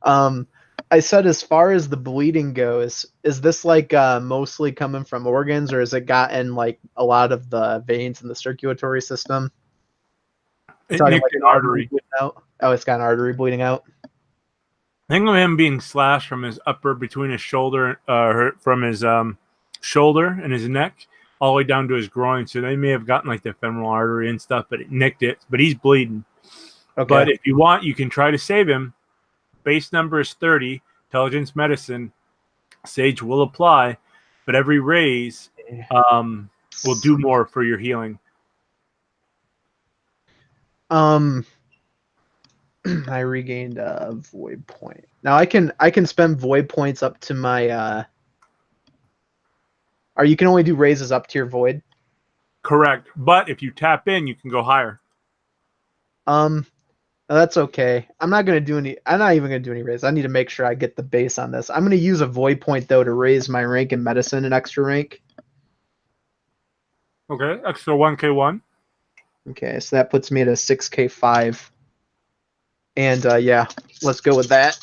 I said as far as the bleeding goes, is this like mostly coming from organs, or has it gotten like a lot of the veins in the circulatory system? It Talking nicked like an an artery artery. bleeding out. Oh, it's got an artery bleeding out. Think of him being slashed from his upper between his shoulder, from his shoulder and his neck, all the way down to his groin. So they may have gotten like the femoral artery and stuff, but it nicked it. But he's bleeding. Okay. But if you want, you can try to save him. Base number is 30. Intelligence medicine. Sage will apply, but every raise will do more for your healing. I regained a void point. Now I can spend void points up to my or you can only do raises up to your void. Correct. But if you tap in, you can go higher. That's okay. I'm not even gonna do any raise. I need to make sure I get the base on this. I'm gonna use a void point though to raise my rank in medicine, an extra rank. Okay, extra 1K1. Okay, so that puts me at a 6K5. And yeah, let's go with that.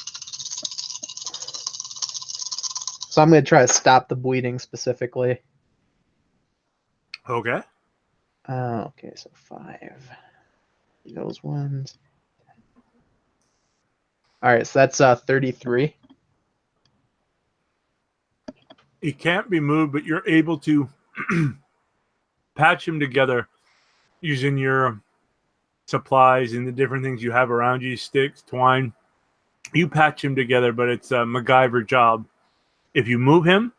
So I'm gonna try to stop the bleeding specifically. Okay. Okay, so 5. Those ones. All right, so that's 33. He can't be moved, but you're able to patch him together using your supplies and the different things you have around you, sticks, twine. You patch him together, but it's a MacGyver job. If you move him,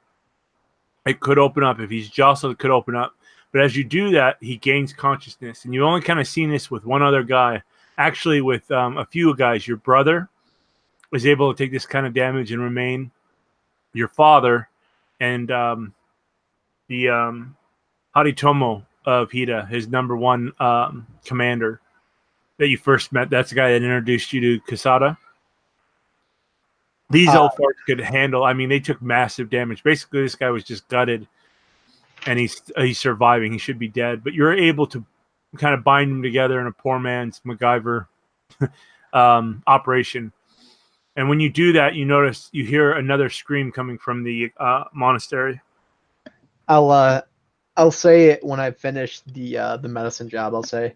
it could open up. If he's jostled, it could open up. But as you do that, he gains consciousness. And you only kind of seen this with one other guy. Actually, with a few guys. Your brother was able to take this kind of damage and remain. Your father and the Haritomo of Hida, his number one commander that you first met. That's the guy that introduced you to Kasada. These L5Rs could handle. I mean, they took massive damage. Basically, this guy was just gutted, and he's surviving. He should be dead, but you're able to kind of bind him together in a poor man's MacGyver operation. And when you do that, you hear another scream coming from the monastery. I'll say it when I finish the medicine job. I'll say,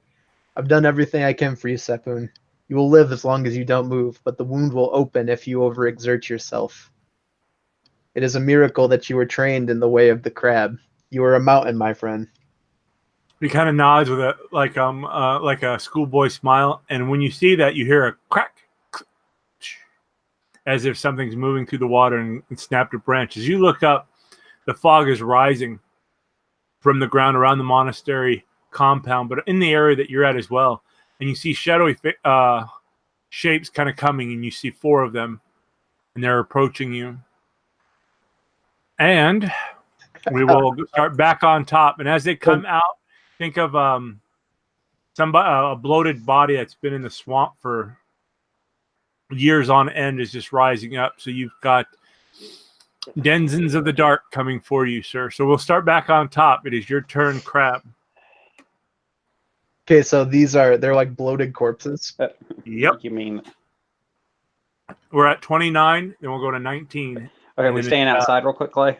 I've done everything I can for you, Sepun. You will live as long as you don't move, but the wound will open if you overexert yourself. It is a miracle that you were trained in the way of the crab. You are a mountain, my friend. He kind of nods with like a schoolboy smile, and when you see that, you hear a crack, as if something's moving through the water and snapped a branch. As you look up, the fog is rising from the ground around the monastery compound, but in the area that you're at as well. And you see shadowy shapes kind of coming, and you see 4 of them, and they're approaching you. And we will start back on top. And as they come out, think of a bloated body that's been in the swamp for years on end is just rising up. So you've got denizens of the dark coming for you, sir. So we'll start back on top. It is your turn, Crab. Okay, so they're like bloated corpses. Yep. You mean we're at 29, then we'll go to 19. Okay, we're staying outside real quick, Clay.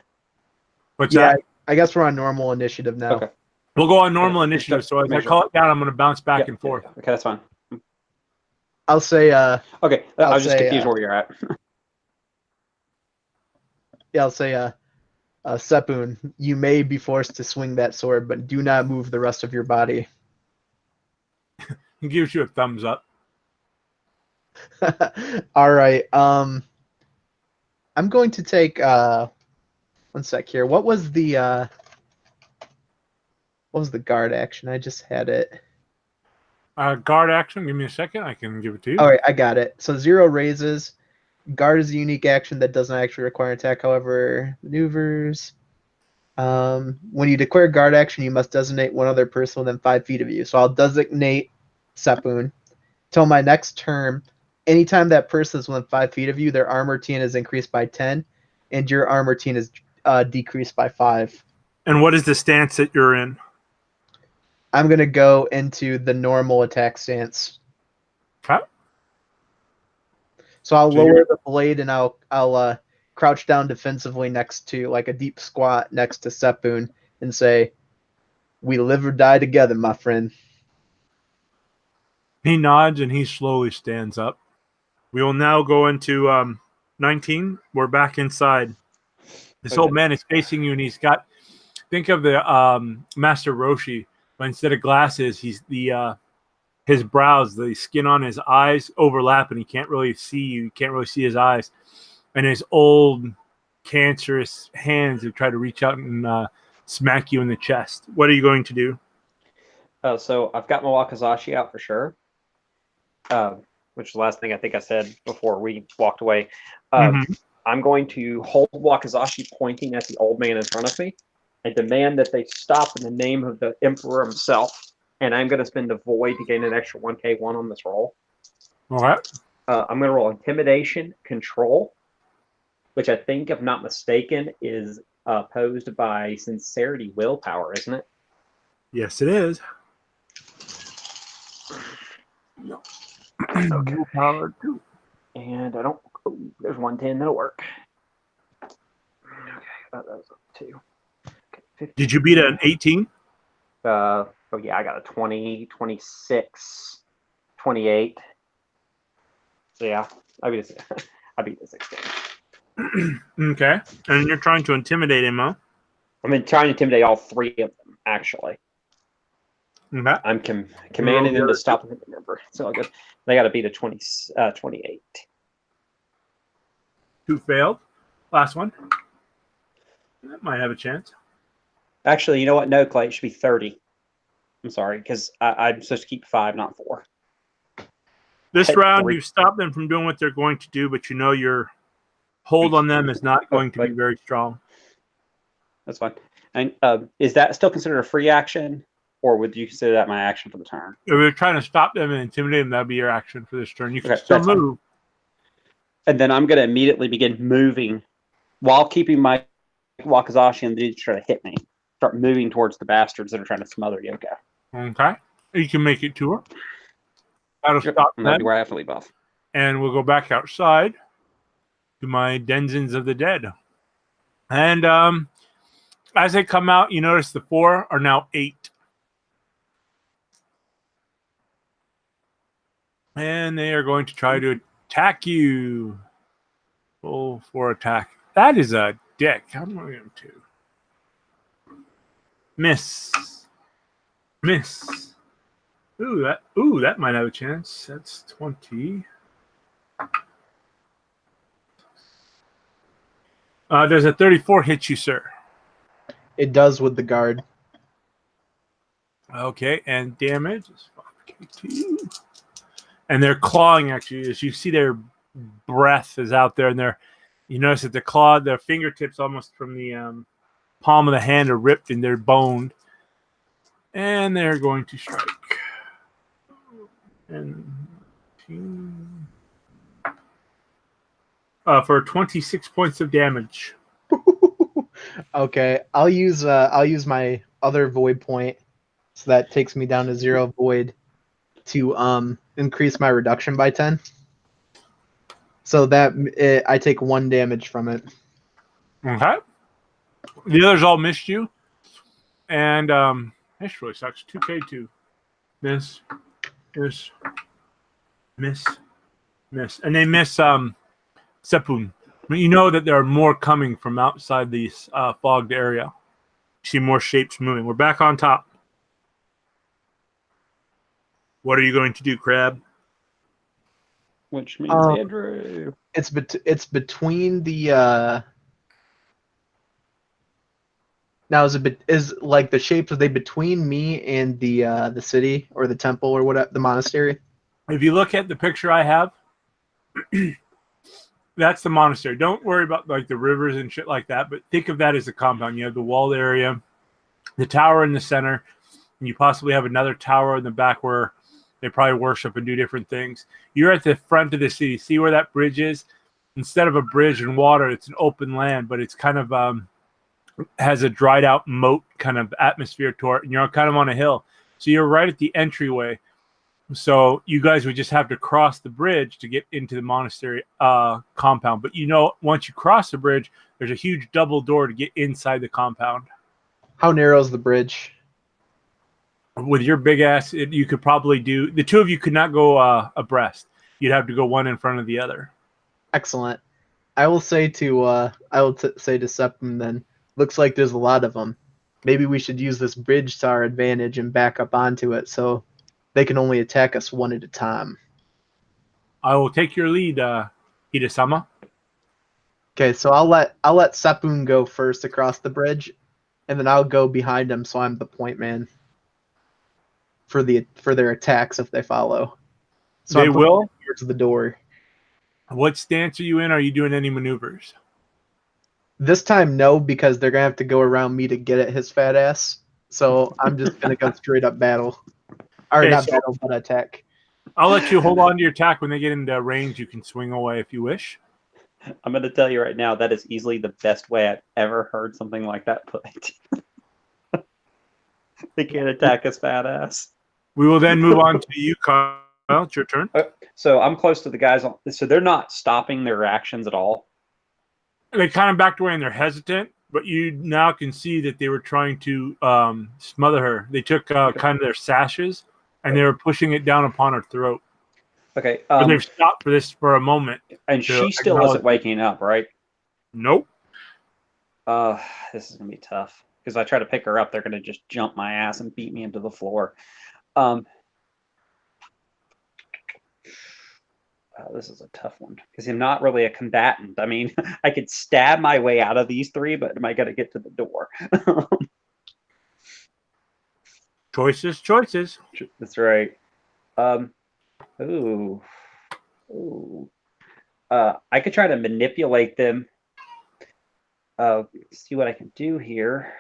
What's that? I guess we're on normal initiative now. Okay. We'll go on normal initiative. So as I call it down, I'm going to bounce back and forth. Okay, that's fine. I'll say. Okay, I was just confused where you're at. Yeah, I'll say. Sepun, you may be forced to swing that sword, but do not move the rest of your body. He gives you a thumbs up. All right. I'm going to take one sec here. What was the guard action? I just had it. Guard action. Give me a second. I can give it to you. All right, I got it. So 0 raises. Guard is a unique action that doesn't actually require an attack. However, maneuvers. When you declare guard action, you must designate one other person within 5 feet of you. So I'll designate Sepun. Till my next turn, anytime that person is within 5 feet of you, their armor routine is increased by 10, and your armor routine is decreased by 5. And what is the stance that you're in? I'm going to go into the normal attack stance. Okay. So I'll lower the blade and I'll crouch down defensively next to, like, a deep squat next to Sepun and say, "We live or die together, my friend." He nods and he slowly stands up. We will now go into 19. We're back inside. This old man is facing you, and he's got, think of the Master Roshi, but instead of glasses, he's his brows, the skin on his eyes overlap, and he can't really see you. You can't really see his eyes. And his old, cancerous hands have tried to reach out and smack you in the chest. What are you going to do? So I've got my wakizashi out for sure, which is the last thing I think I said before we walked away. I'm going to hold wakizashi pointing at the old man in front of me and demand that they stop in the name of the Emperor himself. And I'm going to spend a void to gain an extra 1K1 on this roll. All right. I'm going to roll Intimidation Control, which I think, if not mistaken, is opposed by Sincerity Willpower, isn't it? Yes, it is. Okay. Willpower too. And I don't. Oh, there's 110. That'll work. Okay, that was a 2. Okay, did you beat an 18? Oh yeah, I got a 20, 26, 28. So yeah, I beat the 16. Okay. And you're trying to intimidate him, huh? I'm trying to intimidate all 3 of them, actually. Okay. I'm commanding them to stop the number. So good. They got to beat a 28. 2 failed. Last one. That might have a chance. Actually, you know what? No, Clay, it should be 30. I'm sorry, because I'm supposed to keep 5, not 4. This round, you stop them from doing what they're going to do, but you know your hold on them is not going to be very strong. That's fine. And is that still considered a free action, or would you consider that my action for the turn? If we're trying to stop them and intimidate them, that'd be your action for this turn. You can still move. And then I'm going to immediately begin moving while keeping my wakizashi and they try to hit me. Start moving towards the bastards that are trying to smother Yoko. Okay. You can make it to her. That'll stop them. That'll be where I have to leave off. And we'll go back outside to my denizens of the dead. And as they come out, you notice the 4 are now 8. And they are going to try to attack you. Roll for attack. That is a dick. I'm going to miss. Ooh, that might have a chance. That's 20. Does a 34 hit you, sir? It does with the guard. Okay, and damage is 5K2. And they're clawing at you. As you see, their breath is out there, and you notice that their fingertips almost from the palm of the hand are ripped and they're boned. And they're going to strike. And for 26 points of damage. Okay, I'll use my other void point, so that takes me down to 0 void to increase my reduction by 10. So that I take 1 damage from it. Okay. The others all missed you, and this really sucks. 2K2. Miss, and they miss Sepun. But you know that there are more coming from outside this fogged area. You see more shapes moving. We're back on top. What are you going to do, Crab? Which means Andrew. It's between the. Now is like the shapes, are they between me and the city or the temple or whatever, the monastery? If you look at the picture I have, that's the monastery. Don't worry about like the rivers and shit like that, but think of that as a compound. You have the walled area, the tower in the center, and you possibly have another tower in the back where they probably worship and do different things. You're at the front of the city. See where that bridge is? Instead of a bridge and water, it's an open land, but it's kind of has a dried out moat kind of atmosphere to it, and you're kind of on a hill. So you're right at the entryway. So you guys would just have to cross the bridge to get into the monastery compound. But once you cross the bridge, there's a huge double door to get inside the compound. How narrow is the bridge? With your big ass, you could probably do... The two of you could not go abreast. You'd have to go one in front of the other. Excellent. I will say to Septim then, looks like there's a lot of them. Maybe we should use this bridge to our advantage and back up onto it so they can only attack us one at a time. I will take your lead, Hida-sama. Okay, so I'll let Sepun go first across the bridge, and then I'll go behind him so I'm the point man for their attacks if they follow. So They will towards the door. What stance are you in? Are you doing any maneuvers? This time, no, because they're gonna have to go around me to get at his fat ass. So I'm just gonna go straight up battle, or Okay, not so battle, but attack. I'll let you hold on to your attack. When they get into range, you can swing away if you wish. I'm going to tell you right now, that is easily the best way I've ever heard something like that put. They can't attack his fat ass. We will then move on to you, Kyle. It's your turn. So I'm close to the guys. So they're not stopping their actions at all. They kind of backed away and they're hesitant, but you now can see that they were trying to smother her. They took kind of their sashes and they were pushing it down upon her throat. Okay. But they've stopped for this for a moment. And she still isn't waking up, right? Nope. This is going to be tough. Because I try to pick her up, they're going to just jump my ass and beat me into the floor. This is a tough one because I'm not really a combatant. I mean, I could stab my way out of these three, but am I going to get to the door? Choices. That's right. I could try to manipulate them. See what I can do here.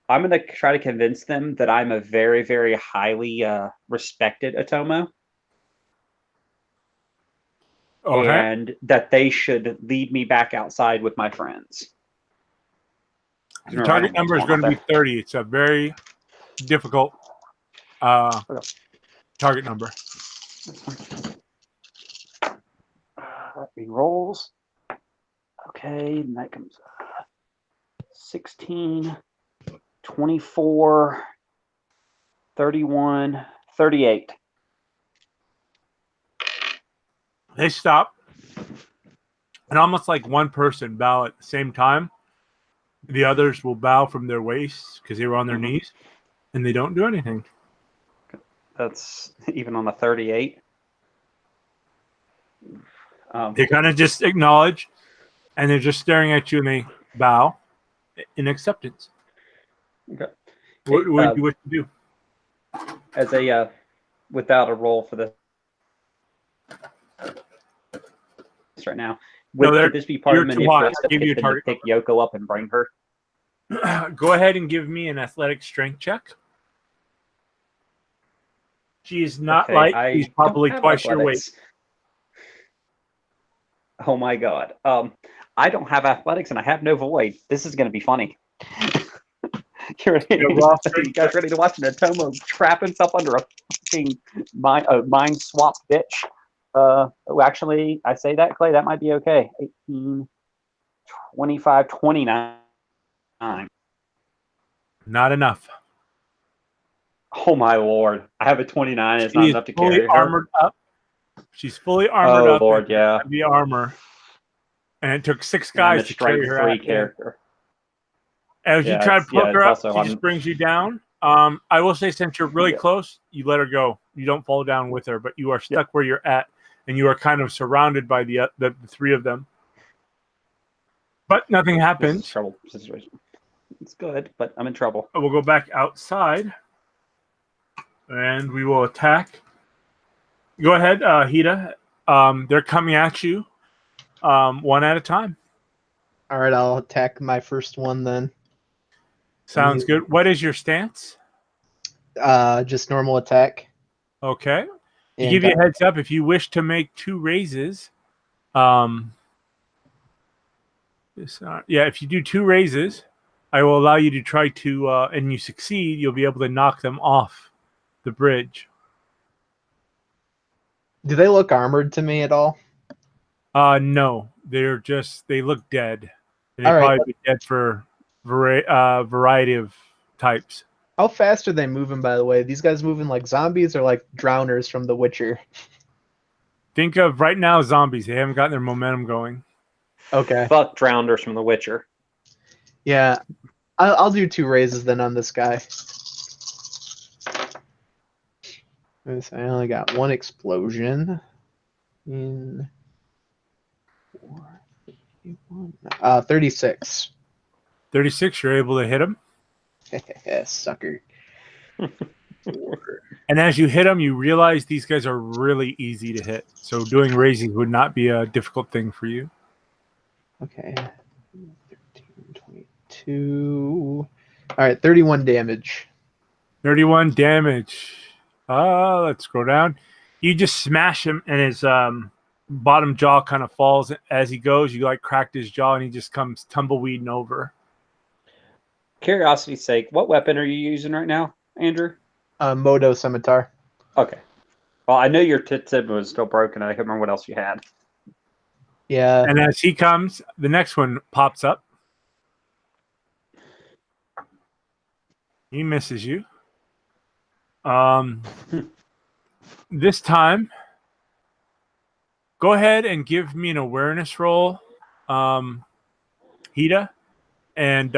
I'm going to try to convince them that I'm a very, very highly respected Otomo. Okay. And that they should lead me back outside with my friends. The target number is going to be 30. It's a very difficult target number. He rolls. Okay, and that comes 16, 24, 31, 38. They stop. And almost like one person bow at the same time. The others will bow from their waists because they were on their knees. And they don't do anything. That's even on a 38. They kind of just acknowledge. And they're just staring at you and they bow in acceptance. Okay. What do you wish to do? As a without a roll for this right now, could this be part of manipulation to pick Yoko up and bring her? Go ahead and give me an athletic strength check. She is not light. She's probably twice your weight. Oh my god. I don't have athletics and I have no void. This is going to be funny. You guys ready to watch an Otomo trap himself under a fucking mind swap bitch? Actually, I say that, Clay, that might be okay. 18, 25, 29. Not enough. Oh my lord. I have a 29. It's not enough to carry her. Armored up. She's fully armored up. Oh lord, yeah. The armor. And it took 6 guys to carry her out. Character. As you try to poke her up, she just brings you down. I will say, since you're really close, you let her go. You don't fall down with her, but you are stuck where you're at, and you are kind of surrounded by the 3 of them. But nothing happens. Trouble situation. It's good, but I'm in trouble. We'll go back outside, and we will attack. Go ahead, Hida. They're coming at you, one at a time. All right, I'll attack my first one then. Sounds good. What is your stance? Just normal attack. Okay. To give you a heads up, if you wish to make 2 raises, if you do 2 raises, I will allow you to try to, and you succeed, you'll be able to knock them off the bridge. Do they look armored to me at all? No, they look dead. They All right. probably be dead for variety of types. How fast are they moving, by the way? These guys moving like zombies or like drowners from The Witcher? Think of right now zombies. They haven't gotten their momentum going. Okay. Fuck drowners from The Witcher. Yeah. I'll do 2 raises then on this guy. I only got 1 explosion. In 36. 36, you're able to hit them. Sucker. And as you hit them, you realize these guys are really easy to hit. So doing raises would not be a difficult thing for you. Okay. 13, 22. All right, 31 damage. 31 damage. Let's scroll down. You just smash him, and his bottom jaw kind of falls as he goes. You like cracked his jaw, and he just comes tumbleweeding over. Curiosity's sake, what weapon are you using right now, Andrew? Modo Scimitar. Okay. Well, I know your tip was still broken. I can't remember what else you had. Yeah. And as he comes, the next one pops up. He misses you. This time, go ahead and give me an awareness roll, Hida. And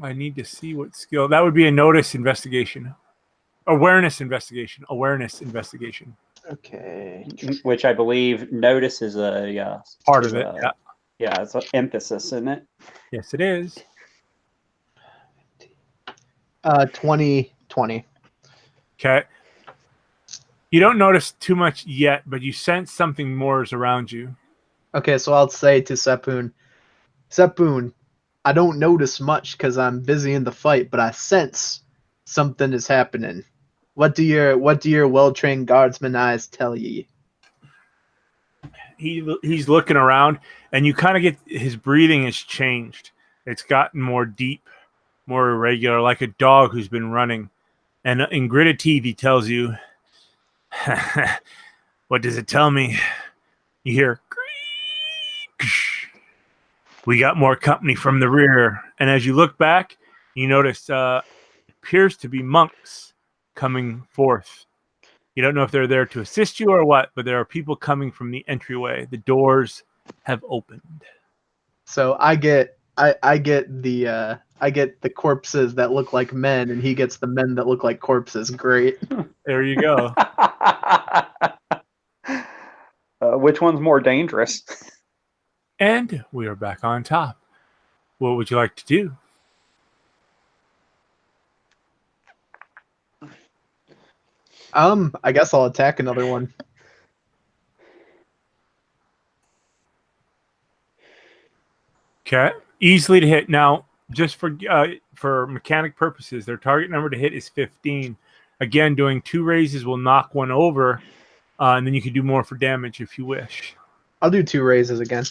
I need to see what skill. That would be a notice investigation. Awareness investigation. Okay. Which I believe notice is a Part of it, yeah. Yeah, it's an emphasis, isn't it? Yes, it is. 20. Okay. You don't notice too much yet, but you sense something more is around you. Okay, so I'll say to Sepoon, I don't notice much because I'm busy in the fight, but I sense something is happening. What do your well-trained guardsman eyes tell ye? He's looking around, and you kind of get his breathing has changed. It's gotten more deep, more irregular, like a dog who's been running. And in gritted teeth, he tells you, "What does it tell me?" You hear, "We got more company from the rear." And as you look back, you notice appears to be monks coming forth. You don't know if they're there to assist you or what, but there are people coming from the entryway. The doors have opened. So I get the corpses that look like men, and he gets the men that look like corpses. Great. There you go. Which one's more dangerous? And we are back on top. What would you like to do? I guess I'll attack another one. Okay, easily to hit. Now, just for mechanic purposes, their target number to hit is 15. Again, doing 2 raises will knock one over, and then you can do more for damage if you wish. I'll do 2 raises again.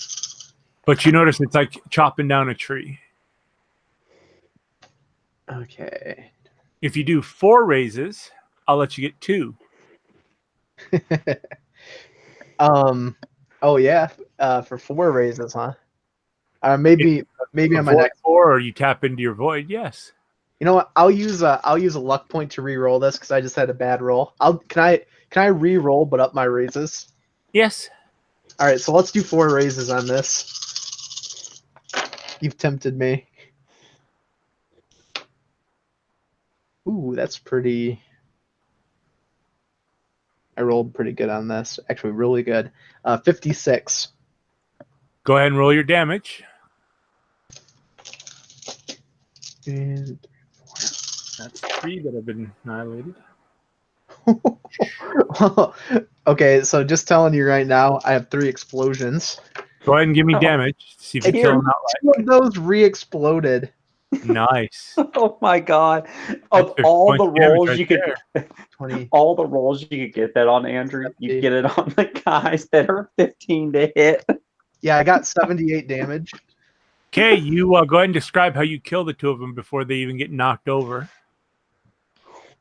But you notice it's like chopping down a tree. Okay. If you do 4 raises, I'll let you get 2. Oh yeah. For 4 raises, huh? Maybe on my next 4, or you tap into your void. Yes. You know what? I'll use a luck point to re-roll this because I just had a bad roll. Can I re-roll but up my raises? Yes. All right, so let's do 4 raises on this. You've tempted me. Ooh, that's pretty. I rolled pretty good on this. Actually, really good. 56. Go ahead and roll your damage. And 3, 4. That's 3 that have been annihilated. Okay, so just telling you right now, I have 3 explosions. Go ahead and give me damage. See if you kill him outright. 2 of those re-exploded. Nice. Oh my god! Of That's all the 50 points rolls right you could, there. 20. all the rolls you could get that on Andrew, you get it on the guys that are 15 to hit. Yeah, I got 78 damage. Okay, you go ahead and describe how you kill the two of them before they even get knocked over.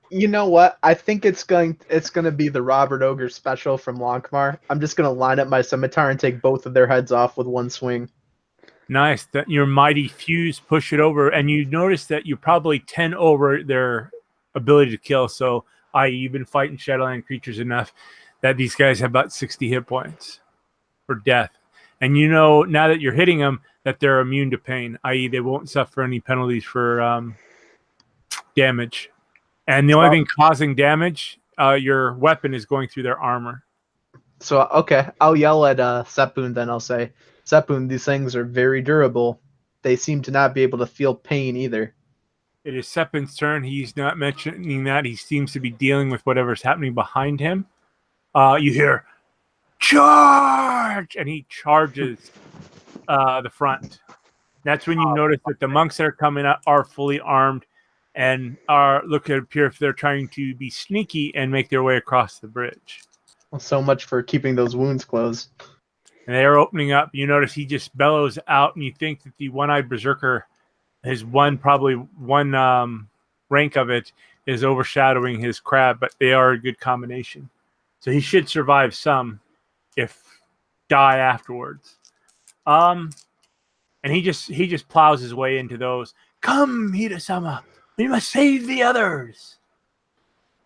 You know what? I think it's going to be the Robert Ogre special from Longmar. I'm just going to line up my scimitar and take both of their heads off with one swing. Nice. That your mighty fuse push it over, and you notice that you're probably 10 over their ability to kill. So, i.e., you've been fighting Shadowland creatures enough that these guys have about 60 hit points for death. And you know now that you're hitting them that they're immune to pain, i.e., they won't suffer any penalties for damage. And the only thing causing damage, your weapon is going through their armor. So, okay, I'll yell at Sepun then. I'll say, Sepun, these things are very durable. They seem to not be able to feel pain either. It is Seppin's turn. He's not mentioning that. He seems to be dealing with whatever's happening behind him. You hear, charge! And he charges the front. That's when you notice that the monks that are coming up are fully armed and appear if they're trying to be sneaky and make their way across the bridge. Well, so much for keeping those wounds closed. And they're opening up. You notice he just bellows out, and you think that the one-eyed berserker, probably one rank of it is overshadowing his crab, but they are a good combination. So he should survive some, if die afterwards. And he just plows his way into those. Come, Hida-sama, we must save the others.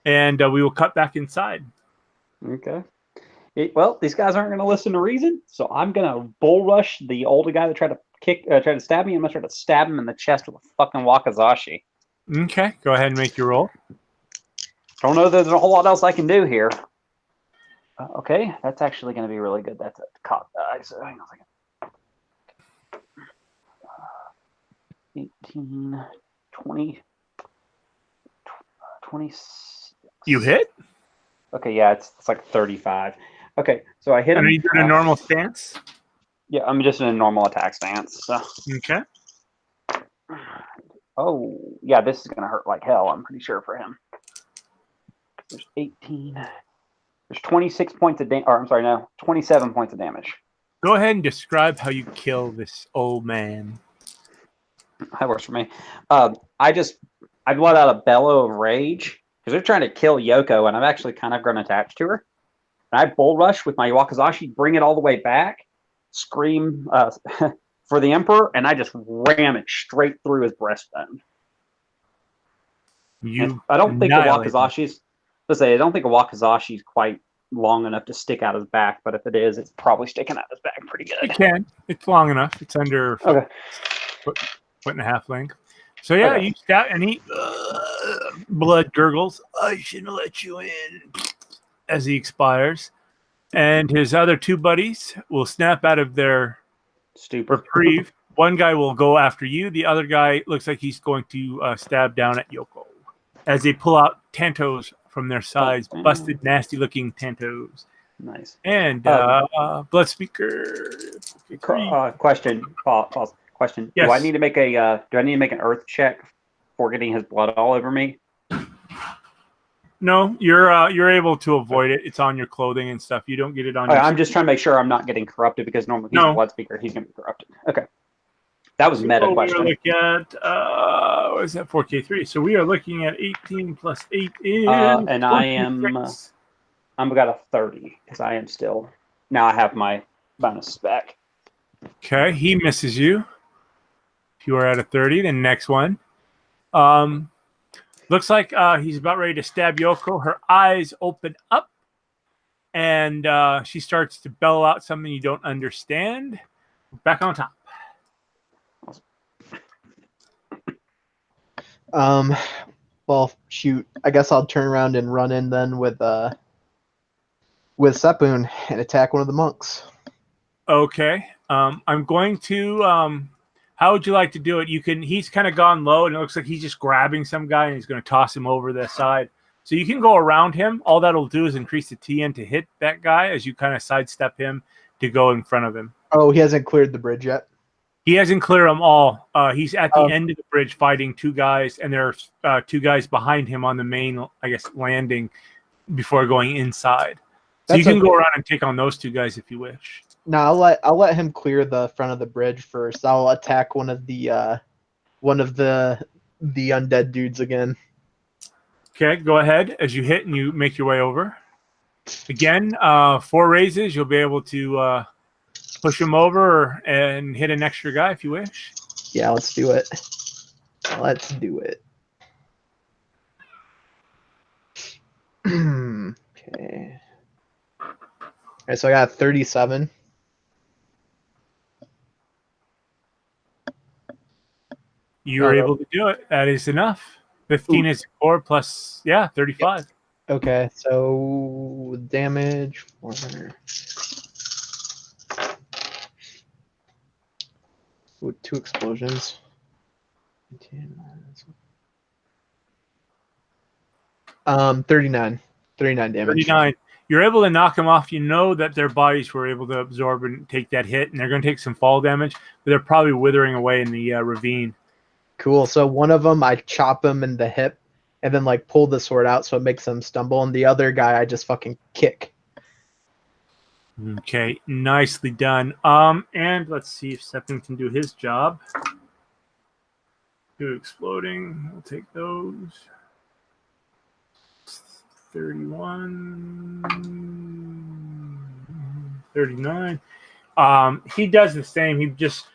And we will cut back inside. Okay. Well, these guys aren't going to listen to reason, so I'm going to bull rush the older guy that tried to stab me. I'm going to try to stab him in the chest with a fucking wakizashi. Okay, go ahead and make your roll. Don't know that there's a whole lot else I can do here. Okay, that's actually going to be really good. That's a cop die, so hang on a second. 18, 20, 26. You hit? Okay, yeah, it's like 35. Okay, so I hit him. Are you doing a normal stance? Yeah, I'm just in a normal attack stance. So. Okay. Oh, yeah, this is going to hurt like hell, I'm pretty sure, for him. There's 18. There's 26 points of damage. Or, I'm sorry, no, 27 points of damage. Go ahead and describe how you kill this old man. That works for me. I let out a bellow of rage because they're trying to kill Yoko, and I've actually kind of grown attached to her. And I bull rush with my wakizashi, bring it all the way back, scream for the Emperor, and I just ram it straight through his breastbone. I don't think the wakizashi is quite long enough to stick out his back, but if it is, it's probably sticking out his back pretty good. It can. It's long enough. It's under foot and a half length. So yeah, you stab, and he blood gurgles. I shouldn't let you in as he expires, and his other two buddies will snap out of their reprieve. One guy will go after you. The other guy looks like he's going to stab down at Yoko as they pull out tantos from their sides, busted, nasty-looking tantos. Nice. And blood speaker. Question. Pause. Question. Yes. Do I need to make an earth check for getting his blood all over me? No, you're able to avoid it. It's on your clothing and stuff. You don't get it on. I'm just trying to make sure I'm not getting corrupted because normally he's a blood speaker. He's going to be corrupted. Okay. That was a meta question. We are looking at what is that? 4K3. So we are looking at 18 plus 8 is. And I'm got a 30 because I am still. Now I have my bonus back. Okay, he misses you. If you are at a 30, then next one. Looks like he's about ready to stab Yoko. Her eyes open up, and she starts to bellow out something you don't understand. Back on top. Well, shoot. I guess I'll turn around and run in then with Sepun and attack one of the monks. Okay. I'm going to. How would you like to do it? He's kind of gone low, and it looks like he's just grabbing some guy, and he's going to toss him over the side. So you can go around him. All that'll do is increase the TN to hit that guy as you kind of sidestep him to go in front of him. Oh, he hasn't cleared the bridge yet? He hasn't cleared them all. He's at the end of the bridge fighting two guys, and there are two guys behind him on the main, I guess, landing before going inside. So you can go around and take on those two guys if you wish. No, I'll let him clear the front of the bridge first. I'll attack one of the undead dudes again. Okay, go ahead as you hit and you make your way over. Again, 4 raises. You'll be able to push him over and hit an extra guy if you wish. Yeah, let's do it. Let's do it. Okay. All right, so I got 37. You are able to do it. That is enough. 15 is 4 plus, 35. Yep. Okay, so damage 400. Ooh, 2 explosions. 39. 39 damage. 39. You're able to knock them off. You know that their bodies were able to absorb and take that hit, and they're going to take some fall damage, but they're probably withering away in the ravine. Cool. So one of them, I chop him in the hip and then like pull the sword out so it makes him stumble. And the other guy, I just fucking kick. Okay, nicely done. And let's see if Septim can do his job. 2 exploding. We'll take those. 31, 39. He does the same. He just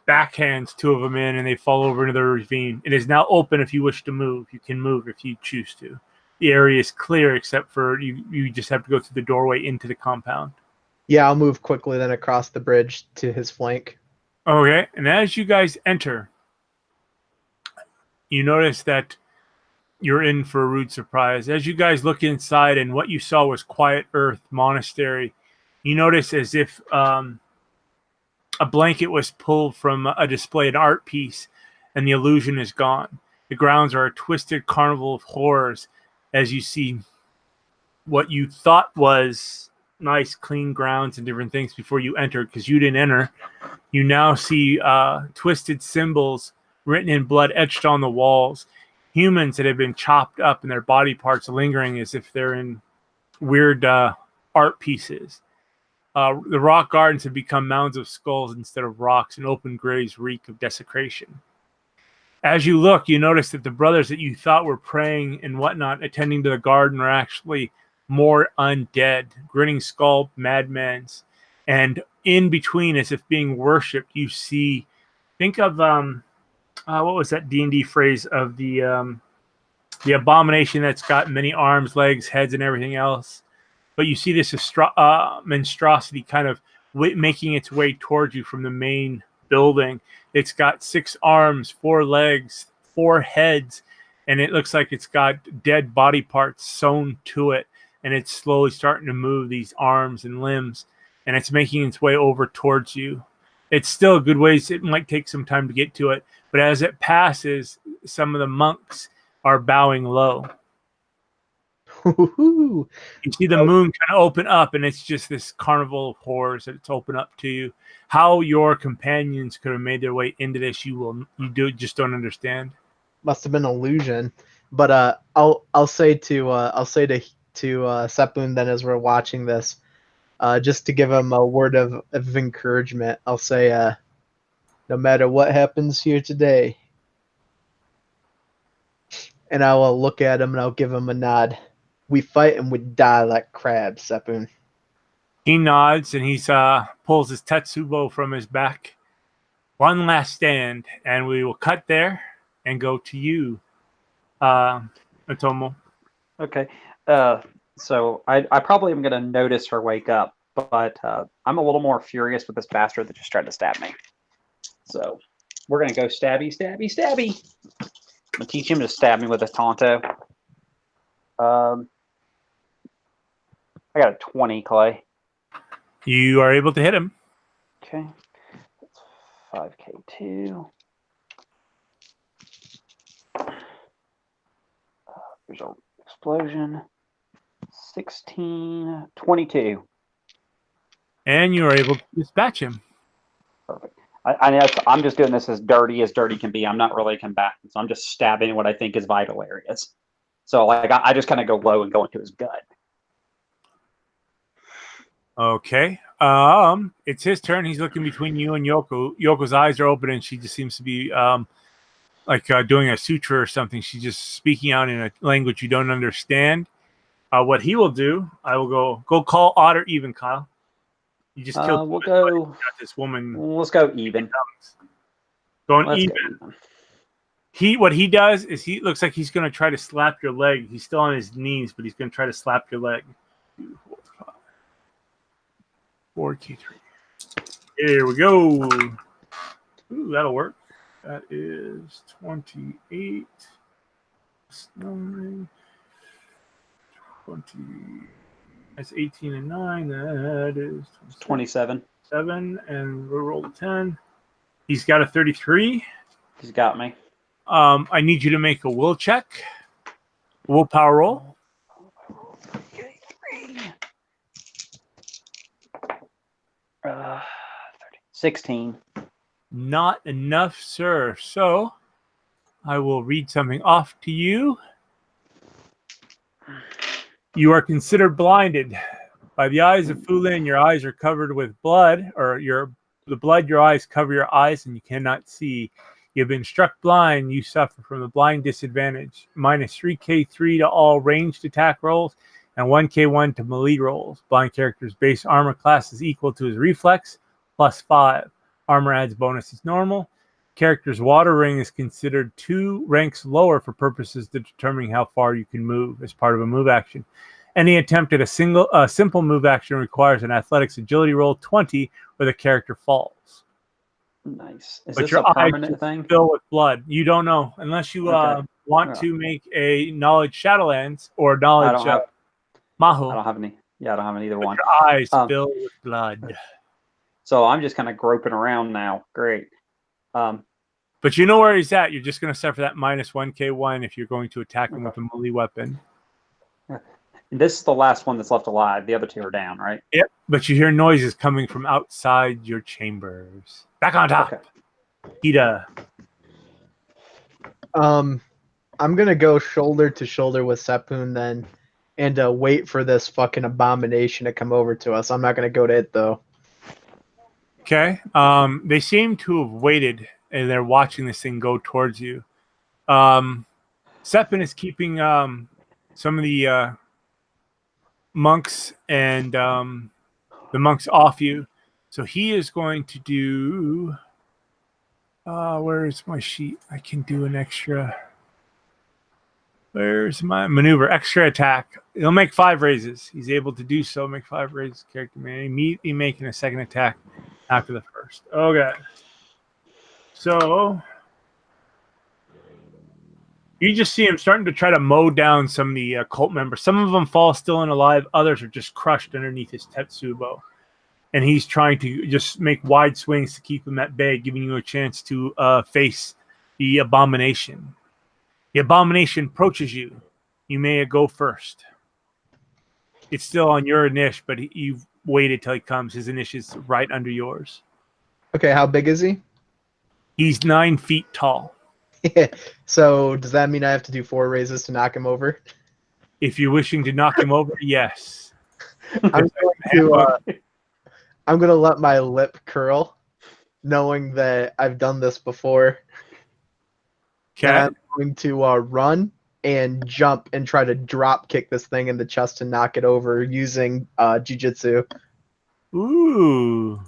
backhands 2 of them in, and they fall over into the ravine. It is now open if you wish to move. You can move if you choose to. The area is clear except for you just have to go through the doorway into the compound. Yeah, I'll move quickly then across the bridge to his flank. Okay, and as you guys enter, you notice that you're in for a rude surprise. As you guys look inside and what you saw was Quiet Earth Monastery, you notice as if a blanket was pulled from a displayed art piece and the illusion is gone. The grounds are a twisted carnival of horrors as you see what you thought was nice, clean grounds and different things before you entered, because you didn't enter. You now see twisted symbols written in blood etched on the walls. Humans that have been chopped up and their body parts lingering as if they're in weird art pieces. The rock gardens have become mounds of skulls instead of rocks, and open graves reek of desecration. As you look, you notice that the brothers that you thought were praying and whatnot, attending to the garden, are actually more undead, grinning skull madmen. And in between, as if being worshipped, you see, think of what was that D&D phrase of the abomination that's got many arms, legs, heads, and everything else. But you see this monstrosity kind of making its way towards you from the main building. It's got 6 arms, 4 legs, 4 heads, and it looks like it's got dead body parts sewn to it. And it's slowly starting to move these arms and limbs, and it's making its way over towards you. It's still a good ways. It might take some time to get to it, but as it passes, some of the monks are bowing low. You see the moon kind of open up, and it's just this carnival of horrors that it's open up to you. How your companions could have made their way into this, you just don't understand. Must have been an illusion. But I'll say to Sepun then, as we're watching this, just to give him a word of encouragement, I'll say, no matter what happens here today, and I will look at him and I'll give him a nod. We fight and we die like crabs, Sepun. He nods and he pulls his Tetsubo from his back. One last stand, and we will cut there and go to you, Otomo. Okay. So I probably am going to notice her wake up, but I'm a little more furious with this bastard that just tried to stab me. So we're going to go stabby, stabby, stabby. I'm going to teach him to stab me with a Tonto. I got a 20, Clay. You are able to hit him. Okay. That's 5k2. There's an explosion. 16, 22. And you are able to dispatch him. Perfect. I'm just doing this as dirty can be. I'm not really a combatant, so I'm just stabbing what I think is vital areas. So like I just kind of go low and go into his gut. Okay. It's his turn. He's looking between you and Yoko. Yoko's eyes are open, and she just seems to be doing a sutra or something. She's just speaking out in a language you don't understand. What he will do, I will go call odd or even, Kyle. You just killed. We'll go. Got this woman. Let's go even. Going Let's even. go even. What he does is he looks like he's going to try to slap your leg. He's still on his knees, but he's going to try to slap your leg. 2, 4, 5, 4K3. Here we go. Ooh, that'll work. That is 28. 9, 20. That's 18 and 9. That is 27. 7, and we'll roll a 10. He's got a 33. He's got me. I need you to make a will check. Willpower roll. Okay, 16. Not enough, sir. So I will read something off to you. You are considered blinded by the eyes of Fulin. Your eyes are covered with blood, or the blood your eyes cover your eyes, and you cannot see. You've been struck blind. You suffer from the blind disadvantage. Minus 3K3 to all ranged attack rolls and 1K1 to melee rolls. Blind character's base armor class is equal to his reflex plus 5. Armor adds bonus is normal. Character's water ring is considered 2 ranks lower for purposes of determining how far you can move as part of a move action. Any attempt at a simple move action requires an athletics agility roll 20 where the character falls. Nice. Is But this your a permanent thing? Fill with blood. You don't know unless you want to make a knowledge Shadowlands or knowledge Mahu. I don't have any. Yeah, I don't have either one. Your eyes fill with blood. So I'm just kind of groping around now. Great. But you know where he's at. You're just going to suffer that minus 1K1 if you're going to attack him with a melee weapon. This is the last one that's left alive. The other 2 are down, right? Yep. But you hear noises coming from outside your chambers. Back on top. Okay. Ida. I'm gonna go shoulder to shoulder with Sepun then, and wait for this fucking abomination to come over to us. I'm not gonna go to it though. Okay. They seem to have waited, and they're watching this thing go towards you. Sepun is keeping some of the monks and the monks off you. So he is going to do... where is my sheet? I can do an extra... Where's my maneuver? Extra attack. He'll make 5 raises. He's able to do so. Make 5 raises. Character man. Immediately making a second attack after the first. Okay. So... you just see him starting to try to mow down some of the cult members. Some of them fall still and alive. Others are just crushed underneath his Tetsubo. And he's trying to just make wide swings to keep him at bay, giving you a chance to face the abomination. The abomination approaches you. You may go first. It's still on your initiative, but you've waited till he comes. His initiative's right under yours. Okay, how big is he? He's 9 feet tall. So does that mean I have to do 4 raises to knock him over? If you're wishing to knock him over, yes. I'm gonna let my lip curl, knowing that I've done this before. Okay. I'm going to run and jump and try to drop kick this thing in the chest and knock it over using jujitsu. Ooh.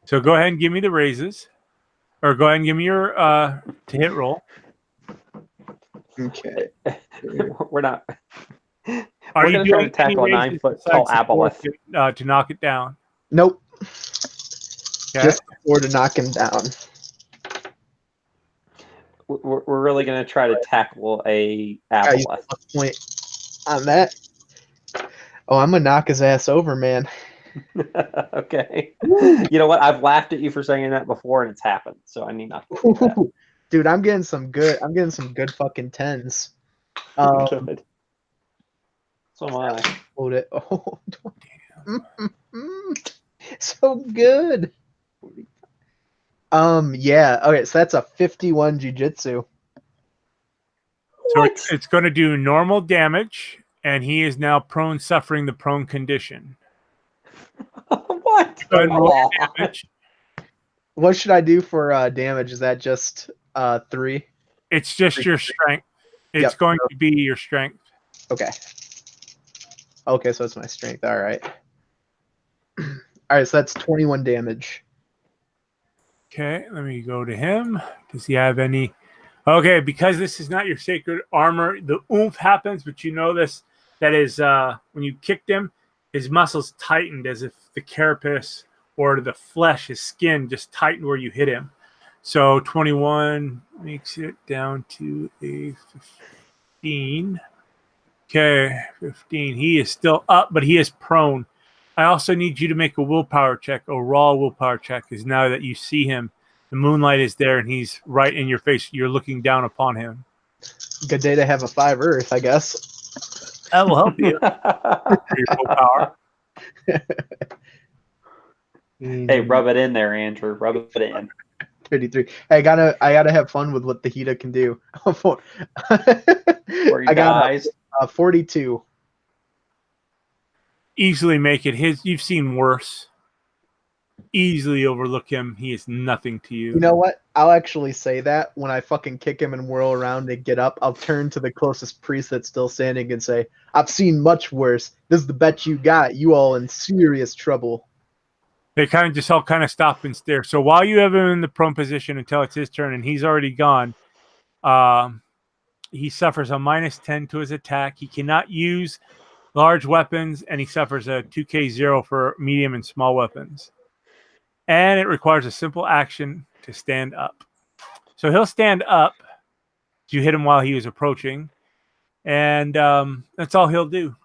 So go ahead and give me the raises. Or go ahead and give me your to hit roll. Okay. We're not. Are We're you going to try doing to tackle a any raises 9 foot tall besides aboleth. to knock it down? Nope. Okay. Just before to knock him down. We're really going to try to tackle a I use aboleth. a point on that. Oh, I'm gonna knock his ass over, man. Okay. You know what? I've laughed at you for saying that before, and it's happened. So I need not to do that. Dude, I'm getting some good fucking 10s. Good. So am I. Hold it. Oh, so good. Yeah. Okay, so that's a 51 jujitsu. So it's going to do normal damage, and he is now prone, suffering the prone condition. What? What? Go ahead and roll Aw. your damage. What should I do for damage? Is that just 3? It's just your strength. It's Yep. going to be your strength. Okay. Okay, so it's my strength. All right. All right, so that's 21 damage. Okay, let me go to him. Does he have any? Okay, because this is not your sacred armor, the oomph happens, but you know this. That is, when you kicked him, his muscles tightened as if the carapace or the flesh, his skin, just tightened where you hit him. So 21 makes it down to a 15. Okay, 15. He is still up, but he is prone. I also need you to make a willpower check, a raw willpower check, because now that you see him, the moonlight is there and he's right in your face. You're looking down upon him. Good day to have a 5 Earth, I guess. That will help you. Your willpower. Hey, rub it in there, Andrew. Rub it in. 33. I gotta have fun with what the Hida can do. Where you I got guys? 42. Easily make it. You've seen worse. Easily overlook him. He is nothing to you. You know what? I'll actually say that when I fucking kick him and whirl around and get up, I'll turn to the closest priest that's still standing and say, I've seen much worse. This is the bet you got. You all in serious trouble. They kind of just all kind of stop and stare. So while you have him in the prone position until it's his turn and he's already gone, he suffers a -10 to his attack. He cannot use large weapons, and he suffers a 2k0 for medium and small weapons. And it requires a simple action to stand up. So he'll stand up. You hit him while he was approaching, and that's all he'll do.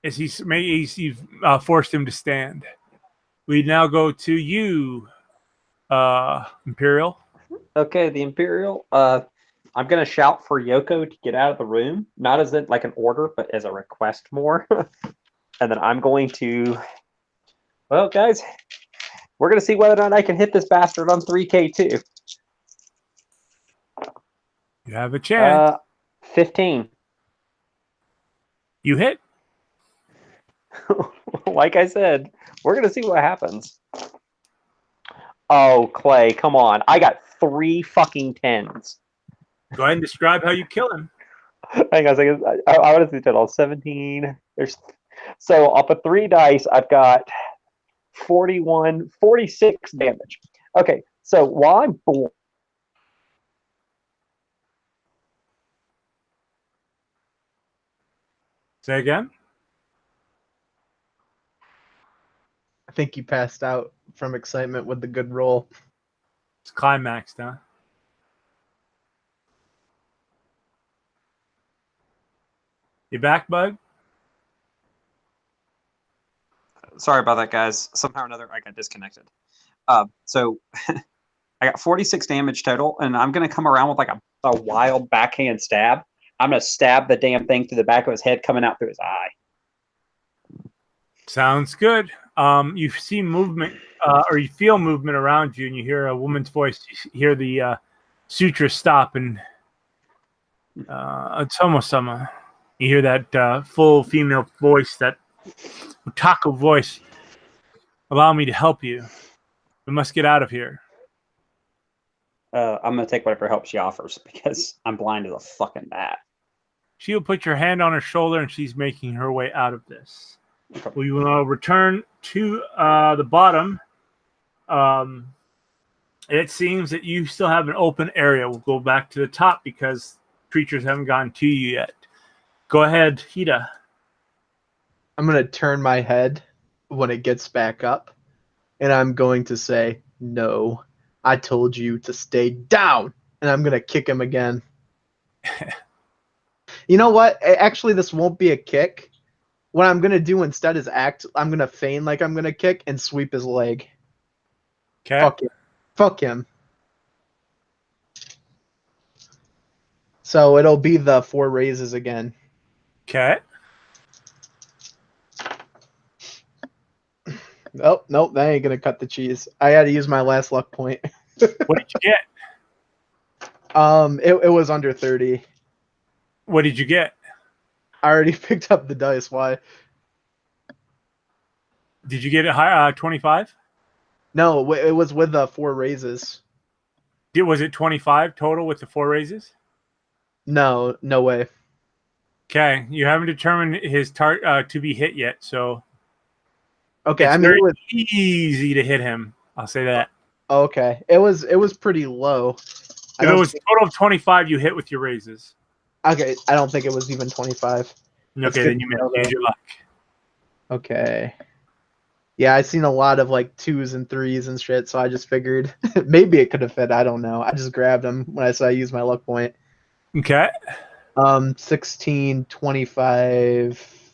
Is you've forced him to stand. We now go to you, Imperial. Okay, the Imperial. I'm gonna shout for Yoko to get out of the room, not as in like an order, but as a request more. And then I'm going to. Well, guys, we're gonna see whether or not I can hit this bastard on 3K2. You have a chance. 15. You hit. Like I said, we're gonna see what happens. Oh, Clay, come on! I got 3 fucking 10s. Go ahead and describe how you kill him. Hang on a second. I want to see total 17. So off of 3 dice, I've got 46 damage. Okay, so while I'm Say again. I think you passed out from excitement with the good roll. It's climaxed, huh? You back, bud? Sorry about that, guys. Somehow or another, I got disconnected. So I got 46 damage total, and I'm going to come around with like a wild backhand stab. I'm going to stab the damn thing through the back of his head, coming out through his eye. Sounds good. You see movement, or you feel movement around you, and you hear a woman's voice. You hear the suture stop, and it's almost summer. You hear that full female voice, that Utaka voice. Allow me to help you. We must get out of here. I'm going to take whatever help she offers because I'm blind as a fucking bat. She'll put your hand on her shoulder, and she's making her way out of this. Okay. We will return to the bottom. It seems that you still have an open area. We'll go back to the top because creatures haven't gotten to you yet. Go ahead, Hida. I'm going to turn my head when it gets back up, and I'm going to say, no, I told you to stay down, and I'm going to kick him again. You know what? Actually, this won't be a kick. What I'm going to do instead is I'm going to feign like I'm going to kick and sweep his leg. Okay. Fuck him. Fuck him. So it'll be the 4 raises again. Okay. Oh, nope, that ain't going to cut the cheese. I had to use my last luck point. What did you get? It was under 30. What did you get? I already picked up the dice. Why? Did you get it high? 25? No, it was with the 4 raises. Was it 25 total with the 4 raises? No, no way. Okay, you haven't determined his to be hit yet, so Okay, it's I mean very it was easy to hit him. I'll say that. okay. It was pretty low. If it was a total of 25, you hit with your raises. Okay, I don't think it was even 25. That's Okay, good then you to know, use though. your luck. Okay. Yeah, I've seen a lot of like 2s and 3s and shit, so I just figured maybe it could have fit. I don't know. I just grabbed them when I saw I used my luck point. Okay. 16, 25,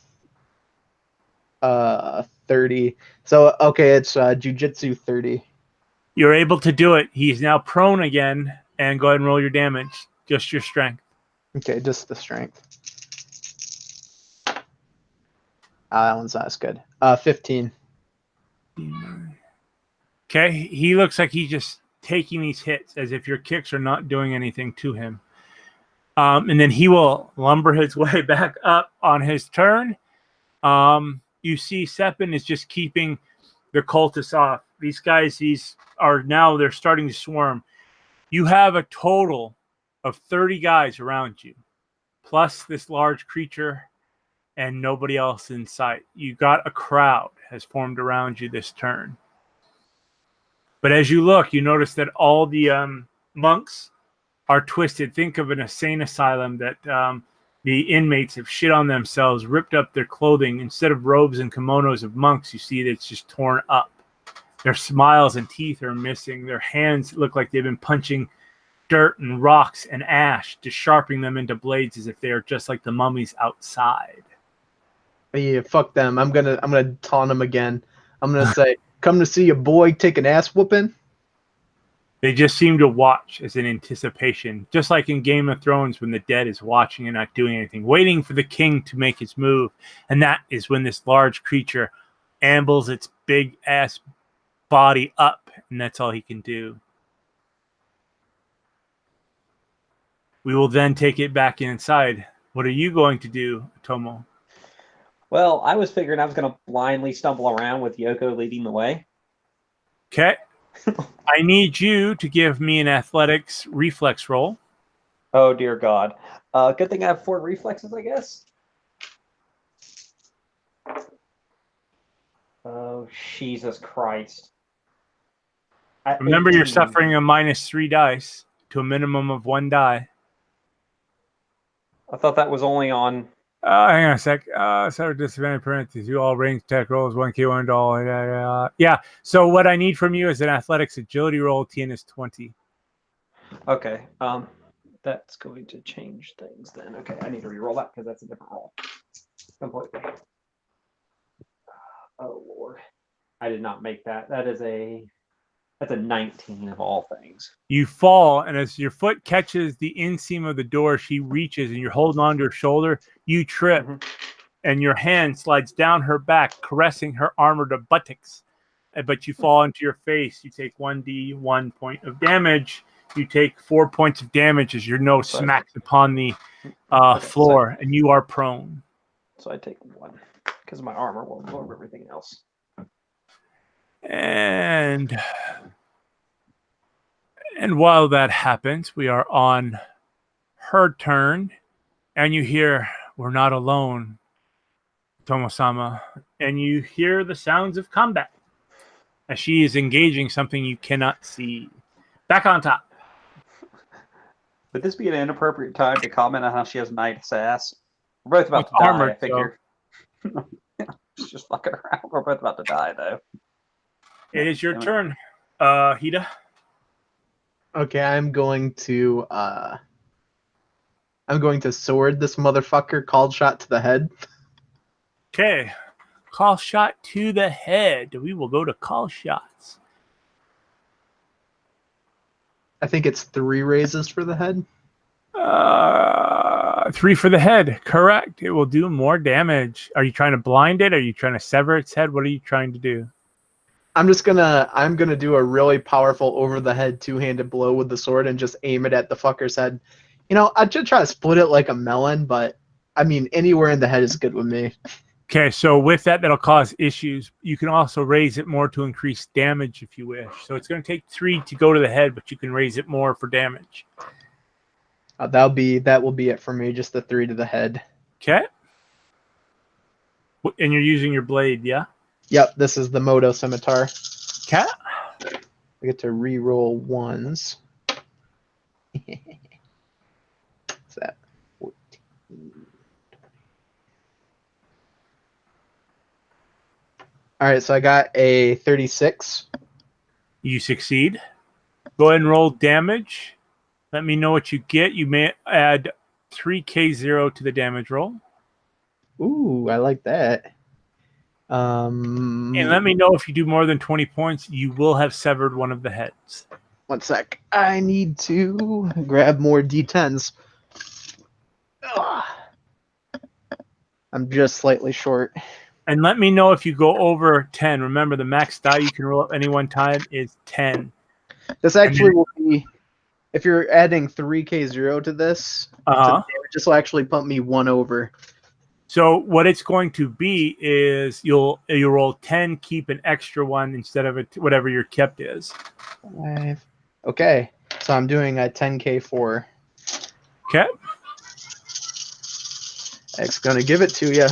30. So okay, it's jujitsu 30. You're able to do it. He's now prone again, and go ahead and roll your damage. Just your strength. Okay, just the strength. That one's not as good. 15. Okay, he looks like he's just taking these hits as if your kicks are not doing anything to him. And then he will lumber his way back up on his turn. You see Seppin is just keeping the cultists off. These guys, they're starting to swarm. You have a total of 30 guys around you, plus this large creature and nobody else in sight. You got a crowd has formed around you this turn. But as you look, you notice that all the monks are twisted. Think of an insane asylum that the inmates have shit on themselves, ripped up their clothing. Instead of robes and kimonos of monks, you see that it's just torn up. Their smiles and teeth are missing. Their hands look like they've been punching dirt and rocks and ash to sharpen them into blades as if they are just like the mummies outside. Yeah, fuck them. I'm gonna taunt them again. I'm gonna say, "Come to see a boy take an ass whooping." They just seem to watch as in anticipation, just like in Game of Thrones when the dead is watching and not doing anything, waiting for the king to make his move. And that is when this large creature ambles its big ass body up, and that's all he can do. We will then take it back inside. What are you going to do, Tomo? Well, I was figuring I was going to blindly stumble around with Yoko leading the way. Okay. I need you to give me an athletics reflex roll. Oh, dear God. Good thing I have 4 reflexes, I guess. Oh, Jesus Christ. Remember, you're suffering a -3 dice to a minimum of 1 die. I thought that was only on... Hang on a sec. Set of disadvantage parentheses. You all range attack rolls, 1K, $1. Yeah. So what I need from you is an athletics agility roll. TN is 20. Okay. That's going to change things then. Okay, I need to re-roll that because that's a different roll. Completely. Oh, Lord. I did not make that. That's a 19 of all things. You fall, and as your foot catches the inseam of the door, she reaches, and you're holding onto her shoulder. You trip, and your hand slides down her back, caressing her armored buttocks. But you fall into your face. You take 1d1 point of damage. You take 4 points of damage as your nose smacks upon the floor, and you are prone. So I take 1 because my armor will absorb everything else. And while that happens, we are on her turn, and you hear, "We're not alone, Tomo-sama," and you hear the sounds of combat as she is engaging something you cannot see. Back on top. Would this be an inappropriate time to comment on how she has nice ass? We're both about to armored, die, I figure. So. She's just fucking around. We're both about to die, though. It is your turn, Hida. Okay, I'm going to sword this motherfucker. Called shot to the head. Okay. Call shot to the head. We will go to call shots. I think it's 3 raises for the head. 3 for the head. Correct. It will do more damage. Are you trying to blind it? Are you trying to sever its head? What are you trying to do? I'm gonna do a really powerful over the head 2-handed blow with the sword and just aim it at the fucker's head. You know, I should try to split it like a melon, but I mean anywhere in the head is good with me. Okay, so with that, that'll cause issues. You can also raise it more to increase damage if you wish. So it's going to take 3 to go to the head, but you can raise it more for damage. That will be it for me. Just the 3 to the head. Okay. And you're using your blade, yeah? Yep, this is the Moto Scimitar. Okay. I get to re-roll 1s. What's that? 14. All right, so I got a 36. You succeed. Go ahead and roll damage. Let me know what you get. You may add 3K0 to the damage roll. Ooh, I like that. And let me know if you do more than 20 points, you will have severed one of the heads. 1 sec. I need to grab more D10s. Ugh. I'm just slightly short. And let me know if you go over 10. Remember, the max die you can roll at any one time is 10. This actually will be, if you're adding 3K0 to this, this will actually pump me 1 over. So what it's going to be is you'll roll 10, keep an extra 1 instead of whatever your kept is. 5. Okay, so I'm doing a 10K4. Okay. X gonna give it to you.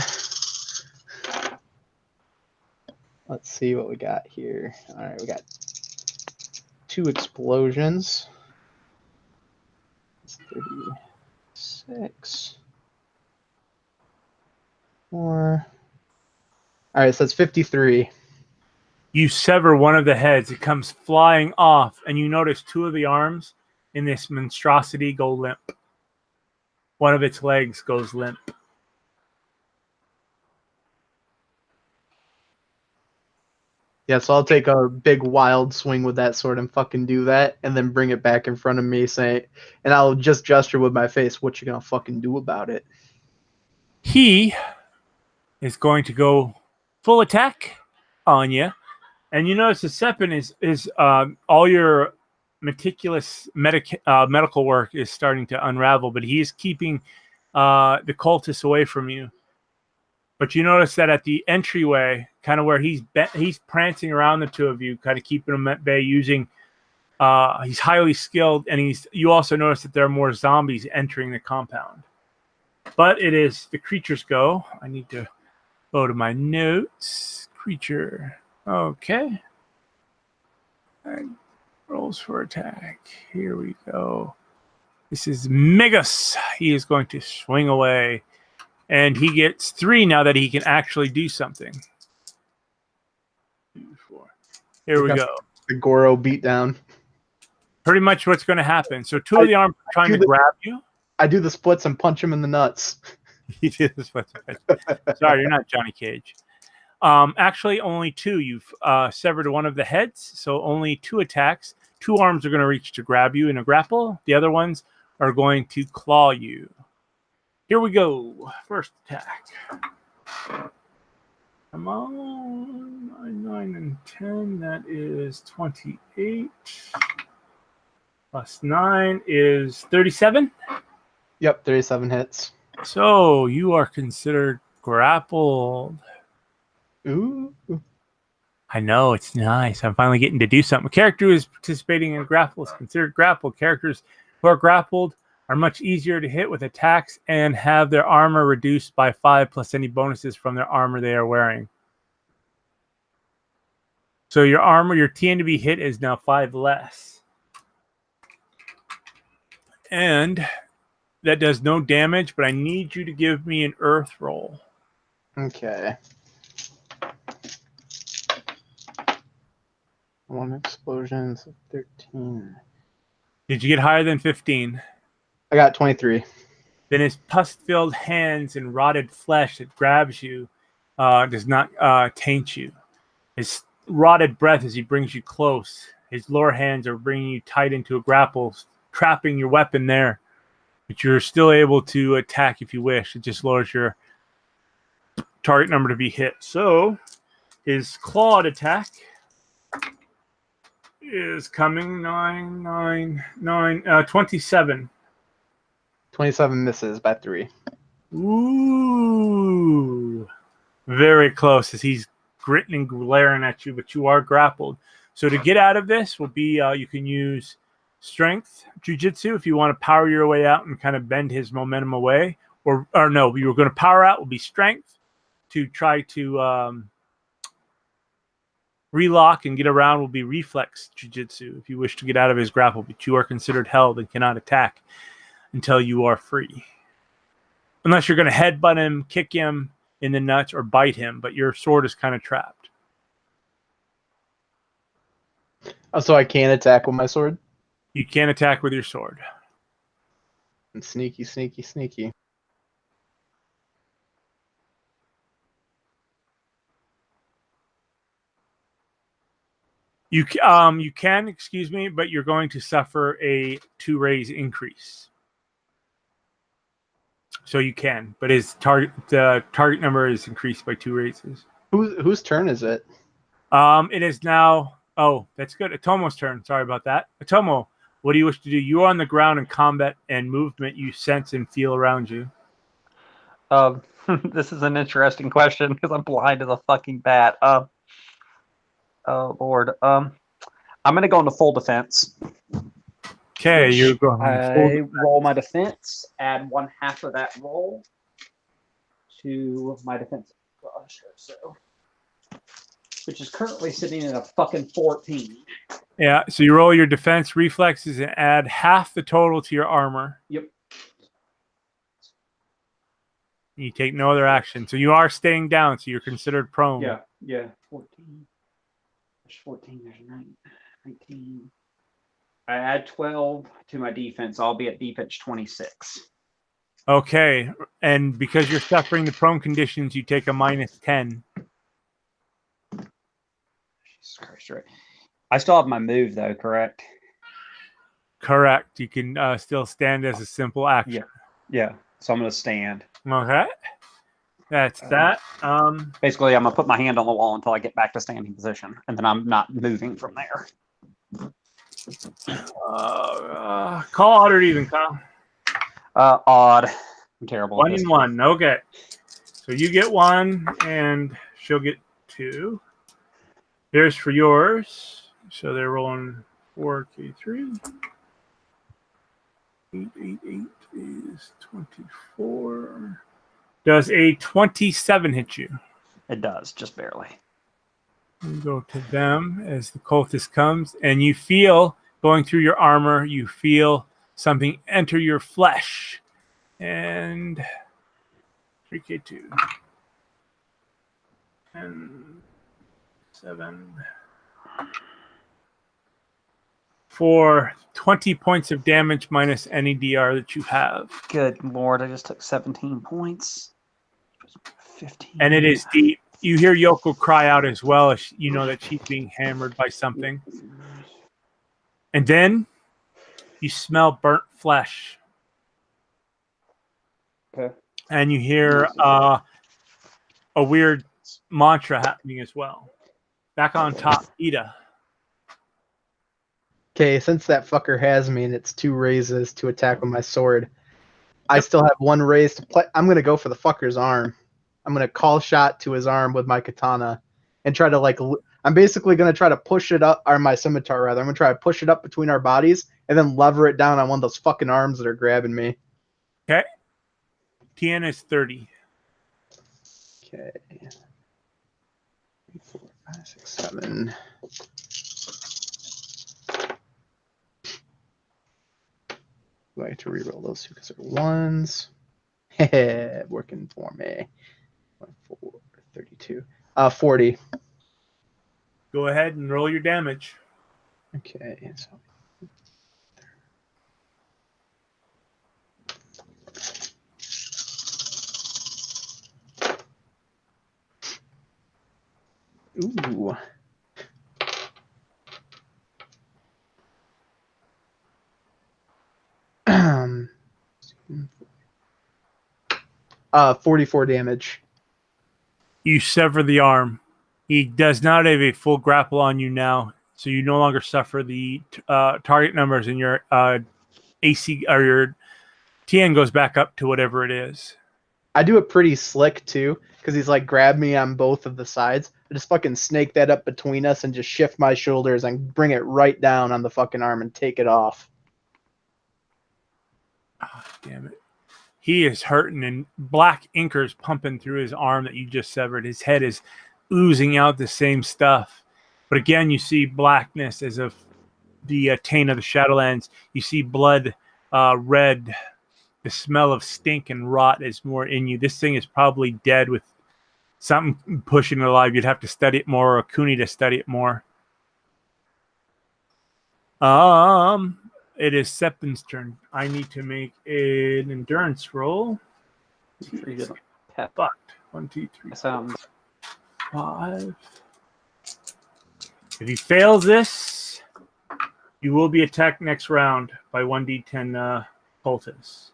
Let's see what we got here. All right, we got 2 explosions. 36. 4. All right, so that's 53. You sever one of the heads. It comes flying off, and you notice 2 of the arms in this monstrosity go limp. One of its legs goes limp. Yeah, so I'll take a big wild swing with that sword and fucking do that, and then bring it back in front of me, and I'll just gesture with my face, "What you gonna fucking do about it?" He is going to go full attack on you, and you notice the Seppin is all your meticulous medical work is starting to unravel, but he is keeping the cultists away from you. But you notice that at the entryway, kind of where he's prancing around the 2 of you, kind of keeping them at bay, using he's highly skilled, and you also notice that there are more zombies entering the compound. But it is the creatures go. I need to go to my notes. Creature. Okay. And rolls for attack. Here we go. This is Megas. He is going to swing away. And he gets 3 now that he can actually do something. 2, 4. Here we go. The Goro beatdown. Pretty much what's going to happen. So 2 of the arms are trying to grab you. I do the splits and punch him in the nuts. He did the splits. Sorry, you're not Johnny Cage. Actually, only 2. You've severed one of the heads, so only 2 attacks. 2 arms are going to reach to grab you in a grapple. The other ones are going to claw you. Here we go. First attack. Come on. 9 and 10. That is 28. Plus 9 is 37. Yep, 37 hits. So you are considered grappled. Ooh. I know, it's nice. I'm finally getting to do something. A character who is participating in a grapple is considered grappled. Characters who are grappled are much easier to hit with attacks and have their armor reduced by 5 plus any bonuses from their armor they are wearing. So your armor, your TN to be hit is now 5 less. And that does no damage, but I need you to give me an earth roll. Okay. 1 explosion, so 13. Did you get higher than 15? I got 23. Then his pus-filled hands and rotted flesh that grabs you does not taint you. His rotted breath as he brings you close. His lower hands are bringing you tight into a grapple, trapping your weapon there. But you're still able to attack if you wish. It just lowers your target number to be hit. So his clawed attack is coming 27. 27 misses by 3. Ooh. very close as he's gritting and glaring at you, but you are grappled. So to get out of this will be you can use strength jujitsu if you want to power your way out and kind of bend his momentum away. Or no, you were going to power out will be strength to try to relock and get around will be reflex jujitsu if you wish to get out of his grapple, but you are considered held and cannot attack until you are free. Unless you're going to headbutt him, kick him in the nuts, or bite him, but your sword is kind of trapped. Oh, so I can't attack with my sword? You can't attack with your sword. And sneaky, sneaky, sneaky. You can, excuse me, but you're going to suffer a 2 raise increase. So you can, but the target number is increased by 2 raises. Whose turn is it? It is now. Oh, that's good. Atomo's turn. Sorry about that. Atomo, what do you wish to do? You are on the ground in combat and movement. You sense and feel around you. This is an interesting question because I'm blind as a fucking bat. Oh Lord. I'm gonna go into full defense. Okay, you're going. I roll my defense, add 1/2 of that roll to my defense. So, which is currently sitting at a fucking 14. Yeah, so you roll your defense reflexes and add half the total to your armor. Yep. You take no other action. So you are staying down, so you're considered prone. Yeah. 14. There's 14, there's 19. I add 12 to my defense. I'll be at defense 26. Okay, and because you're suffering the prone conditions, you take a -10. Jesus Christ, right. I still have my move, though, correct? Correct. You can still stand as a simple action. Yeah. So I'm going to stand. Okay. That's that. Basically, I'm going to put my hand on the wall until I get back to standing position, and then I'm not moving from there. Call odd or even, Kyle. Odd. I'm terrible. 1 and 1. Okay. So you get 1, and she'll get 2. Here's for yours. So they're rolling 4K3. 8, 8, 8 is 24. Does a 27 hit you? It does, just barely. You go to them as the cultist comes, and you feel, going through your armor, you feel something enter your flesh. And 3K2. And 7. For 20 points of damage minus any DR that you have. Good Lord, I just took 17 points. 15. And it is deep. You hear Yoko cry out as well as you know that she's being hammered by something. And then you smell burnt flesh. Okay. And you hear a weird mantra happening as well. Back on top, Ida. Okay, since that fucker has me and it's 2 raises to attack with my sword, I still have 1 raise to play. I'm going to go for the fucker's arm. I'm going to call shot to his arm with my katana and try to, I'm basically going to try to push it up, or my scimitar rather. I'm going to try to push it up between our bodies and then lever it down on one of those fucking arms that are grabbing me. Okay. TN is 30. Okay. 3, 4, 5, 6, 7. Do I have to reroll those two because they're 1s? Working for me. 4, 32. 40. Go ahead and roll your damage. Okay. So. Ooh. 44 damage. You sever the arm. He does not have a full grapple on you now, so you no longer suffer the target numbers, and your AC or your TN goes back up to whatever it is. I do it pretty slick too, because he's like grabbed me on both of the sides. I just fucking snake that up between us and just shift my shoulders and bring it right down on the fucking arm and take it off. Oh, damn it. He is hurting, and black inker's pumping through his arm that you just severed. His head is oozing out the same stuff. But again, you see blackness as of the taint of the Shadowlands. You see blood, red. The smell of stink and rot is more in you. This thing is probably dead with something pushing it alive. You'd have to study it more, or a Cooney to study it more. It is Sepin's turn. I need to make an endurance roll. Fucked. 1, 2, 3, 4, 5. If he fails this, you will be attacked next round by 1d10 cultists.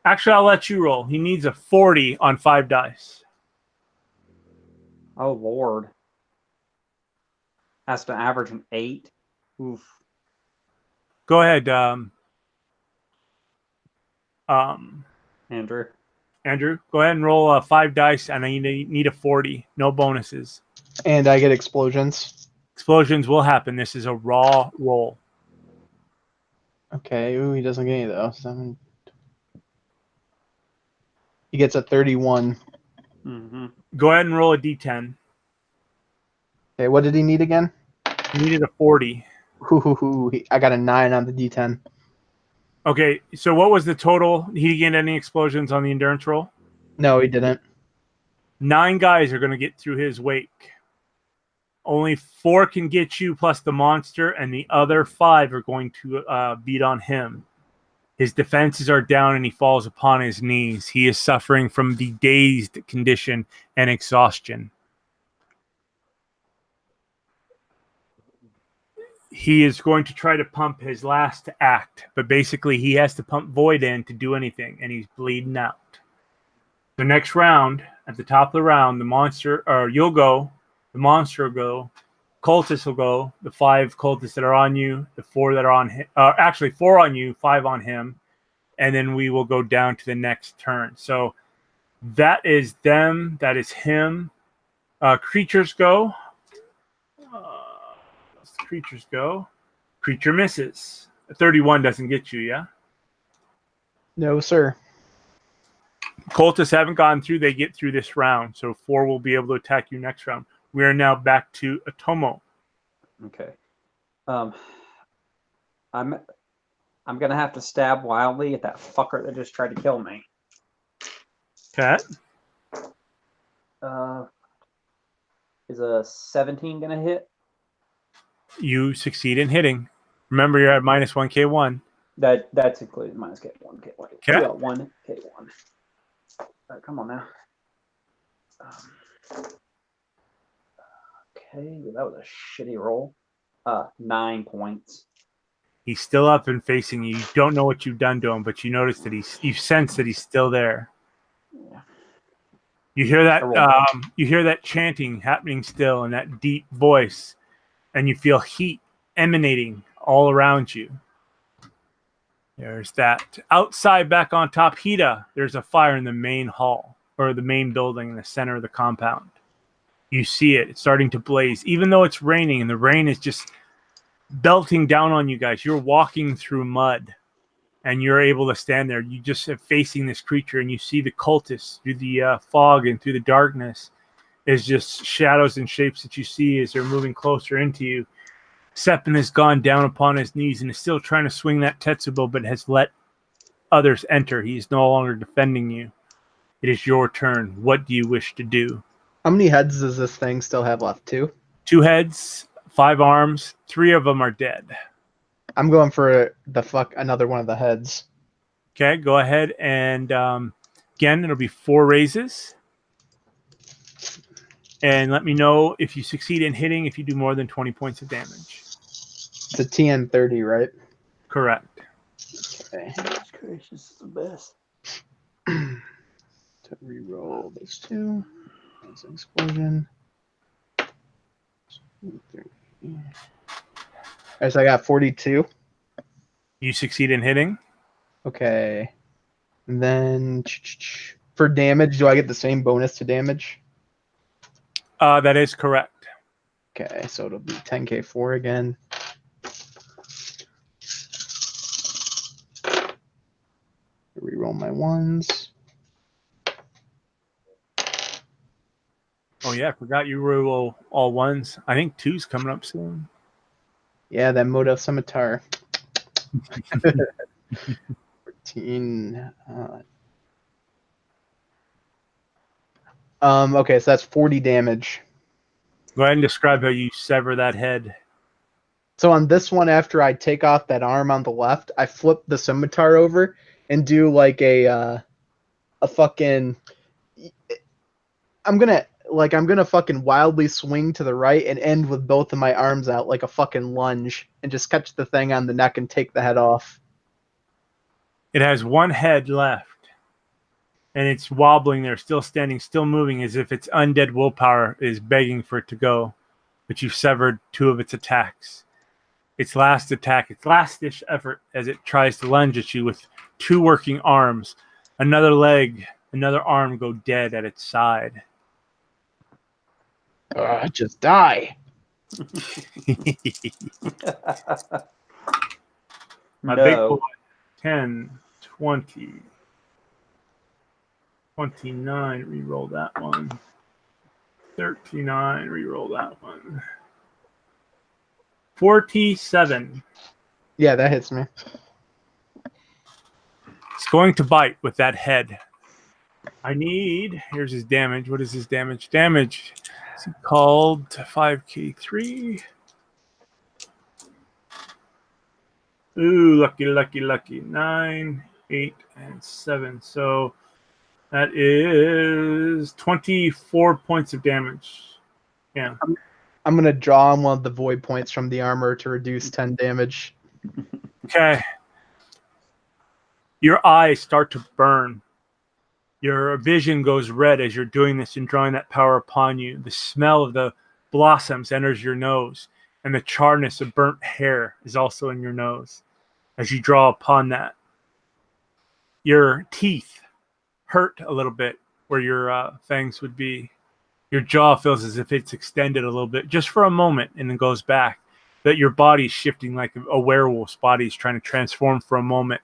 Actually, I'll let you roll. He needs a 40 on 5 dice. Oh, Lord. Has to average an 8. Oof. Go ahead, Andrew. Andrew. Go ahead and roll 5 dice, and I need a 40. No bonuses. And I get explosions. Explosions will happen. This is a raw roll. Okay, ooh, he doesn't get any though. 7. He gets a 31. Mm-hmm. Go ahead and roll a d10. Okay, what did he need again? He needed a 40. I got a 9 on the D10. Okay, so what was the total? He gained any explosions on the endurance roll? No, he didn't. 9 guys are going to get through his wake. Only 4 can get you plus the monster, and the other 5 are going to beat on him. His defenses are down, and he falls upon his knees. He is suffering from the dazed condition and exhaustion. He is going to try to pump his last act, but basically he has to pump void in to do anything, and he's bleeding out. The next round, at the top of the round, the monster, or you'll go, the monster will go, cultists will go, the 5 cultists that are on you, the 4 that are on him, actually 4 on you, 5 on him, and then we will go down to the next turn. So that is them, that is him. Creatures go. Creatures go. Creature misses. A 31 doesn't get you, yeah? No, sir. Cultists haven't gone through. They get through this round. So 4 will be able to attack you next round. We are now back to Atomo. Okay. I'm gonna have to stab wildly at that fucker that just tried to kill me. Okay. Is a 17 gonna hit? You succeed in hitting. Remember, you're at minus 1k1. That's included minus K1. K1. Okay. We got 1 K1. Come on now. Okay, that was a shitty roll. 9 points. He's still up and facing you. You don't know what you've done to him, but you notice that you sense that he's still there. Yeah. You hear that chanting happening still in that deep voice, and you feel heat emanating all around you. There's that. Outside, back on top, Hida, there's a fire in the main hall, or the main building in the center of the compound. You see it. It's starting to blaze, even though it's raining, and the rain is just belting down on you guys. You're walking through mud, and you're able to stand there. You just are facing this creature, and you see the cultists through the fog and through the darkness. Is just shadows and shapes that you see as they're moving closer into you. Sepin has gone down upon his knees and is still trying to swing that Tetsubo, but has let others enter. He is no longer defending you. It is your turn. What do you wish to do? How many heads does this thing still have left? 2? 2 heads, 5 arms. 3 of them are dead. I'm going for another one of the heads. Okay, go ahead and again, it'll be 4 raises. And let me know if you succeed in hitting if you do more than 20 points of damage. It's a TN 30, right? Correct. Okay. Gracious is the best. To re-roll those 2. That's an explosion. Alright, so I got 42. You succeed in hitting. Okay. And then for damage, do I get the same bonus to damage? That is correct. Okay, so it'll be 10k4 again. Reroll my ones. Oh yeah, I forgot you roll all ones. I think 2's coming up soon. Yeah, that Moda Scimitar. 14. Okay, so that's 40 damage. Go ahead and describe how you sever that head. So on this one, after I take off that arm on the left, I flip the scimitar over and do like a fucking. I'm gonna fucking wildly swing to the right and end with both of my arms out like a fucking lunge and just catch the thing on the neck and take the head off. It has one head left. And it's wobbling there, still standing, still moving, as if its undead willpower is begging for it to go. But you've severed 2 of its attacks. Its last attack, its last-ditch effort as it tries to lunge at you with 2 working arms. Another leg, another arm go dead at its side. Just die. My big boy, 10, 20, 29, reroll that one. 39, reroll that one. 47. Yeah, that hits me. It's going to bite with that head. Here's his damage. What is his damage? Damage is called 5k3. Ooh, lucky. 9, 8, and 7. So that is 24 points of damage. Yeah. I'm gonna draw on one of the void points from the armor to reduce 10 damage. Okay. Your eyes start to burn. Your vision goes red as you're doing this and drawing that power upon you. The smell of the blossoms enters your nose, and the charness of burnt hair is also in your nose as you draw upon that. Your teeth hurt a little bit where your fangs would be. Your jaw feels as if it's extended a little bit just for a moment and then goes back. That your body's shifting like a werewolf's body is trying to transform for a moment.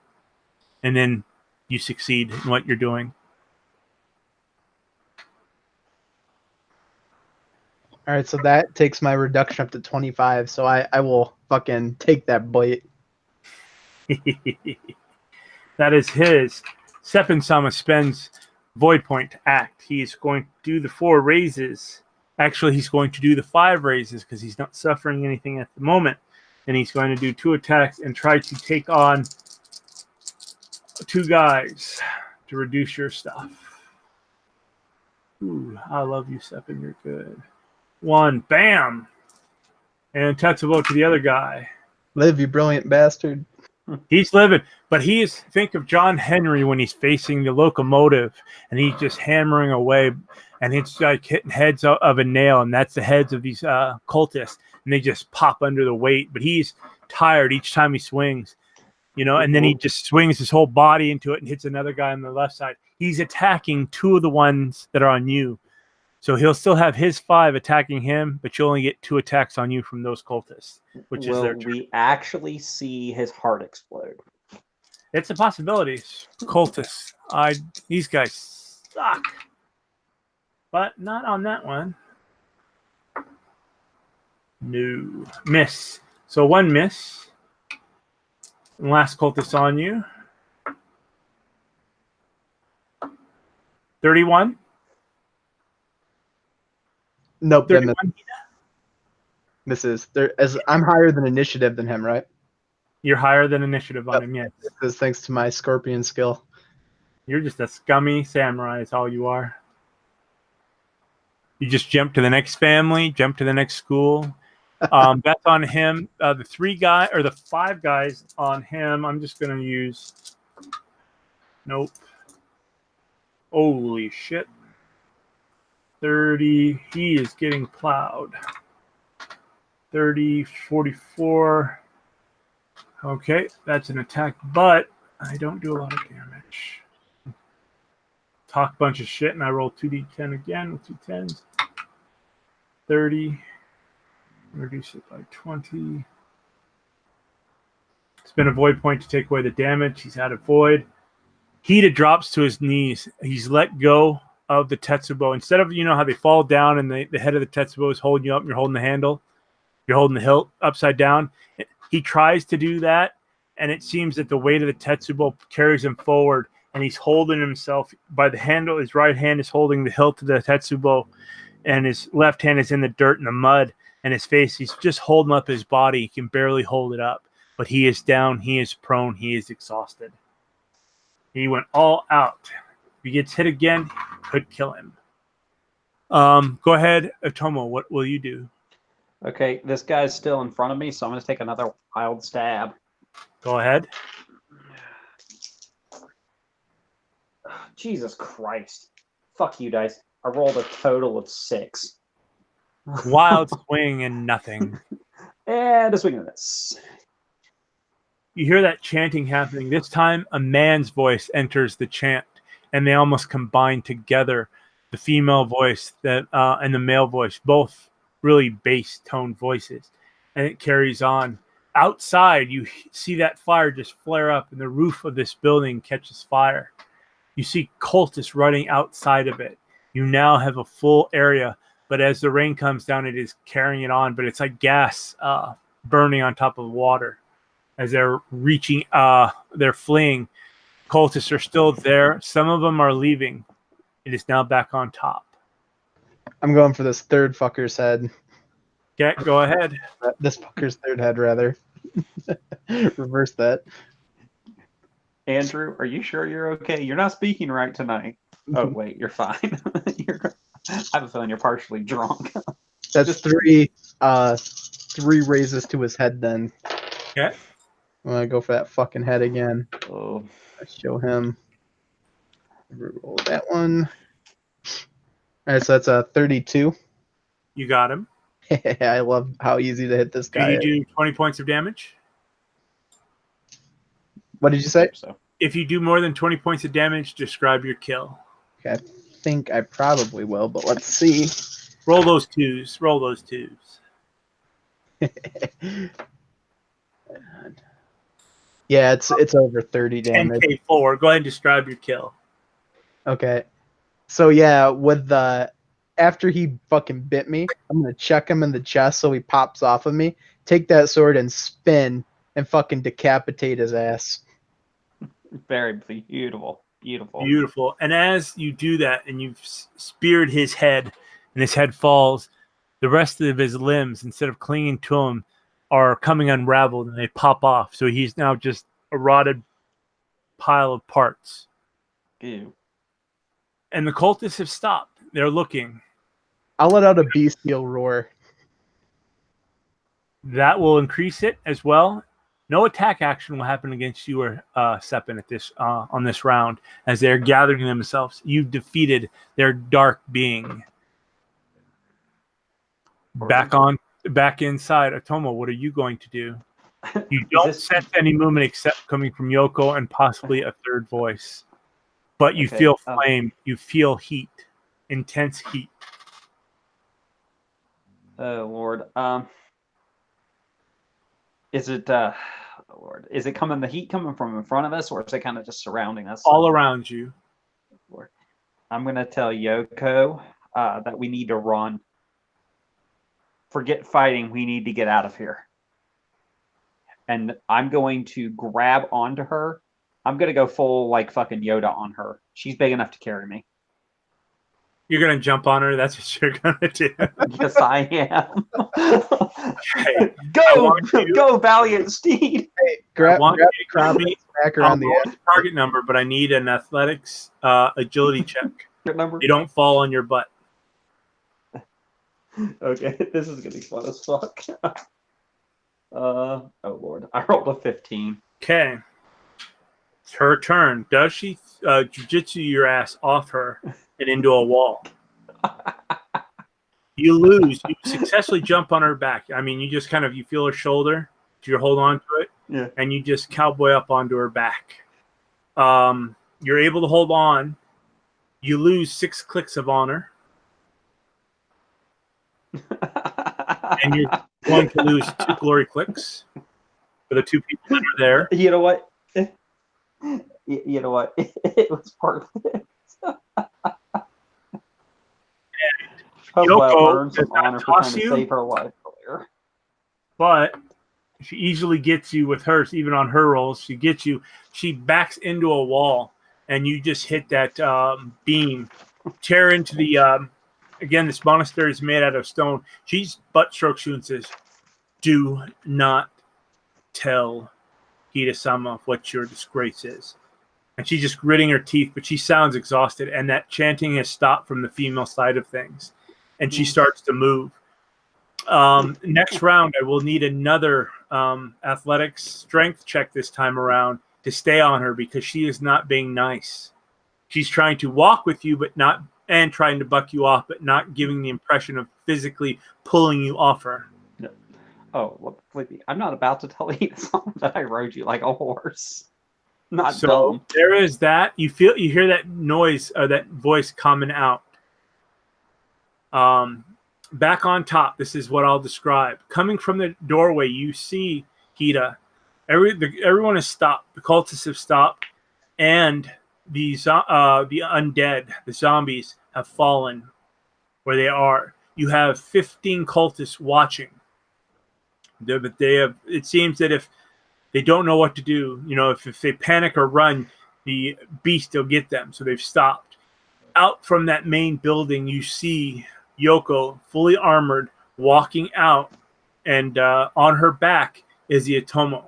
And then you succeed in what you're doing. All right, so that takes my reduction up to 25. So I will fucking take that bite. That is his. Seppin-sama spends Void Point to act. He's going to do the 4 raises. Actually, he's going to do the 5 raises because he's not suffering anything at the moment. And he's going to do 2 attacks and try to take on 2 guys to reduce your stuff. Ooh, I love you, Seppin. You're good. 1, bam! And Tetsubo to the other guy. Live, you brilliant bastard. He's living, but think of John Henry when he's facing the locomotive and he's just hammering away, and it's like hitting heads of a nail, and that's the heads of these cultists, and they just pop under the weight. But he's tired each time he swings, and then he just swings his whole body into it and hits another guy on the left side. He's attacking 2 of the ones that are on you. So he'll still have his 5 attacking him, but you'll only get 2 attacks on you from those cultists, which is their turn. Will we actually see his heart explode? It's a possibility. Cultists. These guys suck. But not on that one. No. Miss. So 1 miss. And last cultist on you. 31. Nope, that 31. misses. I'm higher than initiative than him, right? You're higher than initiative on him, yes. This is thanks to my scorpion skill. You're just a scummy samurai is all you are. You just jump to the next family, jump to the next school. That's on him. The 5 guys on him, I'm just going to use... Nope. Holy shit. 30. He is getting plowed. 30, 44. Okay, that's an attack, but I don't do a lot of damage. talk a bunch of shit, and I roll 2d10 again with 2 10s. 30. Reduce it by 20. Spend a void point to take away the damage. He's out of void. Hida drops to his knees. He's let go of the Tetsubo. Instead of, how they fall down and the head of the Tetsubo is holding you up and you're holding the handle, you're holding the hilt upside down. He tries to do that, and it seems that the weight of the Tetsubo carries him forward, and he's holding himself by the handle. His right hand is holding the hilt of the Tetsubo, and his left hand is in the dirt and the mud, and his face, he's just holding up his body. He can barely hold it up, but he is down. He is prone. He is exhausted. He went all out. If he gets hit again, could kill him. Go ahead, Otomo. What will you do? Okay, this guy's still in front of me, so I'm going to take another wild stab. Go ahead. Jesus Christ. Fuck you, dice. I rolled a total of 6. Wild swing and nothing. And a swing of this. You hear that chanting happening. This time, a man's voice enters the chant, and they almost combine together. The female voice and the male voice, both really bass-toned voices, and it carries on. Outside, you see that fire just flare up, and the roof of this building catches fire. You see cultists running outside of it. You now have a full area, but as the rain comes down, it is carrying it on, but it's like gas burning on top of water. As they're reaching, they're fleeing. Cultists are still there. Some of them are leaving. It is now back on top. I'm going for this third fucker's head. Okay, go ahead. This fucker's third head, rather. Reverse that. Andrew, are you sure you're okay? You're not speaking right tonight. Oh, wait, you're fine. I have a feeling you're partially drunk. That's three raises to his head then. Okay. I'm gonna go for that fucking head again. Oh. Let's show him. Roll that one. Alright, so that's a 32. You got him. I love how easy to hit this guy. Did you do 20 points of damage? What did you say? So. If you do more than 20 points of damage, describe your kill. Okay, I think I probably will, but let's see. Roll those twos. Roll those twos. Yeah, it's over 30 damage. 10k4. Go ahead and describe your kill. Okay. So yeah, with the after he fucking bit me, I'm gonna check him in the chest so he pops off of me. Take that sword and spin and fucking decapitate his ass. Very beautiful. Beautiful. Beautiful. And as you do that and you've speared his head and his head falls, the rest of his limbs, instead of clinging to him, are coming unraveled and they pop off. So he's now just a rotted pile of parts. Ew. And the cultists have stopped. They're looking. I'll let out a bestial roar. That will increase it as well. No attack action will happen against you or Sepin at this on this round as they're gathering themselves. You've defeated their dark being. Back inside. Otomo, what are you going to do? You don't sense any movement except coming from Yoko and possibly a third voice. But you feel flame. You feel heat. Intense heat. Oh, Lord. Is it Lord, is it the heat coming from in front of us, or is it kind of just surrounding us? All around you. Lord. I'm going to tell Yoko that we need to run. Forget fighting. We need to get out of here. And I'm going to grab onto her. I'm going to go full like fucking Yoda on her. She's big enough to carry me. You're going to jump on her? That's what you're going to do. Yes, I am. Okay. Go, valiant steed. Hey, grab me back around the target number, but I need an athletics agility check. Number? You don't fall on your butt. Okay, this is going to be fun as fuck. Oh, Lord. I rolled a 15. Okay. It's her turn. Does she jujitsu your ass off her and into a wall? You lose. You successfully jump on her back. I mean, you just kind of, you feel her shoulder. You hold on to it. Yeah. And you just cowboy up onto her back. You're able to hold on. You lose 6 clicks of honor. And you're going to lose 2 glory clicks for the 2 people that are there. You know what? You know what? It was part of it. Hopefully I'll Yoko earn some does not honor for trying toss to you. save her life earlier. But she easily gets you with hers, even on her rolls. She gets you. She backs into a wall, and you just hit that beam, tear into the. Again, this monastery is made out of stone. She's butt strokes you and says, "Do not tell Hida-sama what your disgrace is." And she's just gritting her teeth, but she sounds exhausted, and that chanting has stopped from the female side of things, and she starts to move. Next round, I will need another athletics strength check this time around to stay on her because she is not being nice. She's trying to walk with you, but not, and trying to buck you off, but not giving the impression of physically pulling you off her. No. Oh, look, Flippy, I'm not about to tell you that I rode you like a horse. Not So dumb. there is that. You hear that noise, that voice coming out. Back on top, this is what I'll describe. Coming from the doorway, you see Hida. Everyone has stopped. The cultists have stopped, and the undead, the zombies, have fallen where they are. You have 15 cultists watching. But they have. It seems that if they don't know what to do, if they panic or run, the beast will get them. So they've stopped. Out from that main building, you see Yoko, fully armored, walking out, and on her back is the Otomo.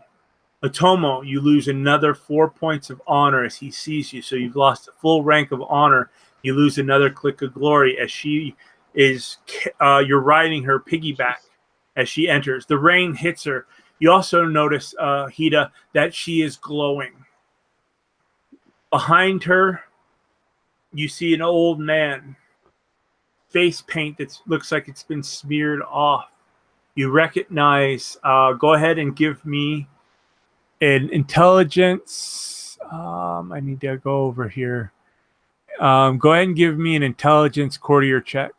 Otomo, you lose another 4 points of honor as he sees you, so you've lost a full rank of honor. You lose another click of glory as she is. You're riding her piggyback as she enters. The rain hits her. You also notice, Hida, that she is glowing. Behind her, you see an old man. Face paint that looks like it's been smeared off. You recognize. Go ahead and give me an intelligence. I need to go over here. Go ahead and give me an intelligence courtier check.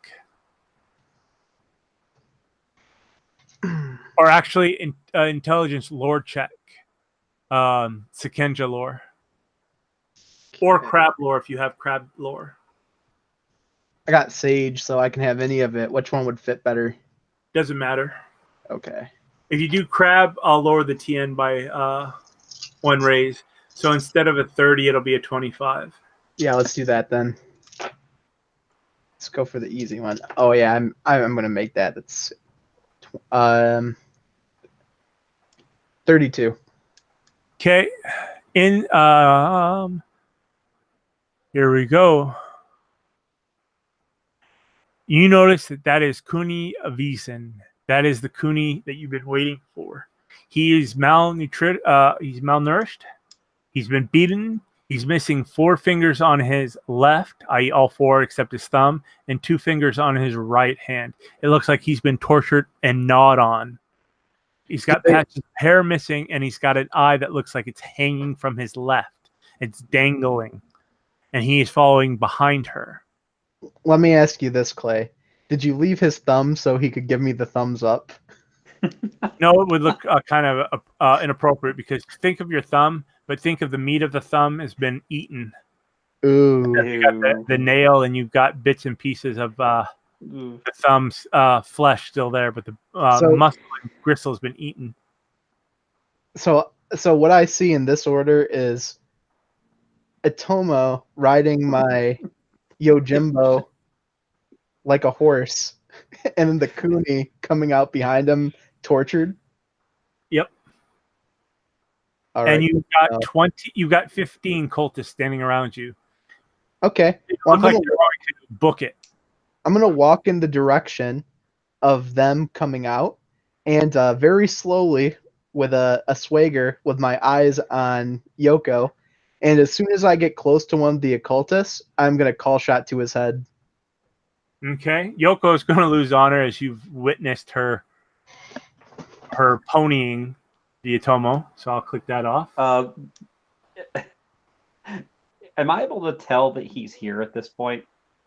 Or actually, intelligence lore check. Sekenja lore. Or crab lore if you have crab lore. I got Sage, so I can have any of it. Which one would fit better? Doesn't matter. Okay. If you do crab, I'll lower the TN by 1 raise. So instead of a 30, it'll be a 25. Yeah, let's do that then. Let's go for the easy one. Oh yeah, I'm gonna make that. That's 32. Okay. Here we go. You notice that is Kuni Avisen. That is the Kuni that you've been waiting for. He is malnourished. He's malnourished. He's been beaten. He's missing 4 fingers on his left, i.e. all 4 except his thumb, and 2 fingers on his right hand. It looks like he's been tortured and gnawed on. He's got patches of hair missing, and he's got an eye that looks like it's hanging from his left. It's dangling, and he is following behind her. Let me ask you this, Clay. Did you leave his thumb so he could give me the thumbs up? No, it would look kind of inappropriate because think of your thumb, but think of the meat of the thumb has been eaten. Ooh. You got the nail, and you've got bits and pieces of the thumb's flesh still there, but the muscle and gristle has been eaten. So what I see in this order is Otomo riding my Yojimbo like a horse, and then the Kuni coming out behind him, tortured. Yep. All right. And you've got 15 cultists standing around you. Okay. Well, look like they're going to book it. I'm gonna walk in the direction of them coming out, and very slowly, with a swagger, with my eyes on Yoko, and as soon as I get close to one of the occultists, I'm gonna call shot to his head. Okay. Yoko is going to lose honor as you've witnessed her ponying the Otomo. So I'll click that off. am I able to tell that he's here at this point?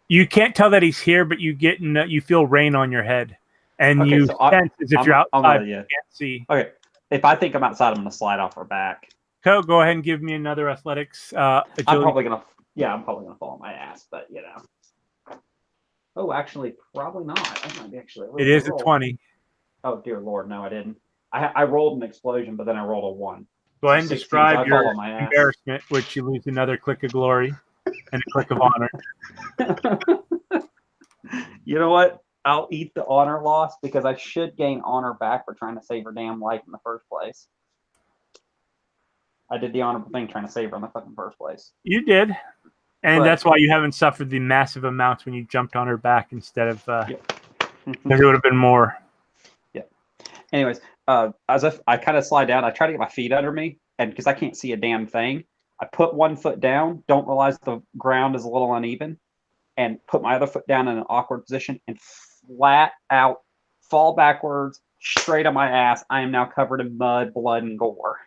You can't tell that he's here, but you feel rain on your head, and Okay, you so sense as if you're outside. You yeah. can't see. Okay, if I think I'm outside, I'm gonna slide off her back. Go ahead and give me another athletics. Agility. I'm probably gonna fall on my ass, but you know. Oh, actually, probably not. That might be actually. It is a 20. Oh dear Lord, no, I didn't. I rolled an explosion, but then I rolled a 1. Go ahead and 16, describe so I your fall on my ass. embarrassment, which you lose another click of glory and a click of honor. You know what? I'll eat the honor loss because I should gain honor back for trying to save her damn life in the first place. I did the honorable thing trying to save her in the fucking first place. You did. And But that's why you haven't suffered the massive amounts when you jumped on her back instead of there would have been more. Yeah. Anyways, as if I kind of slide down, I try to get my feet under me, and because I can't see a damn thing, I put one foot down, don't realize the ground is a little uneven, and put my other foot down in an awkward position and flat out fall backwards straight on my ass. I am now covered in mud, blood, and gore.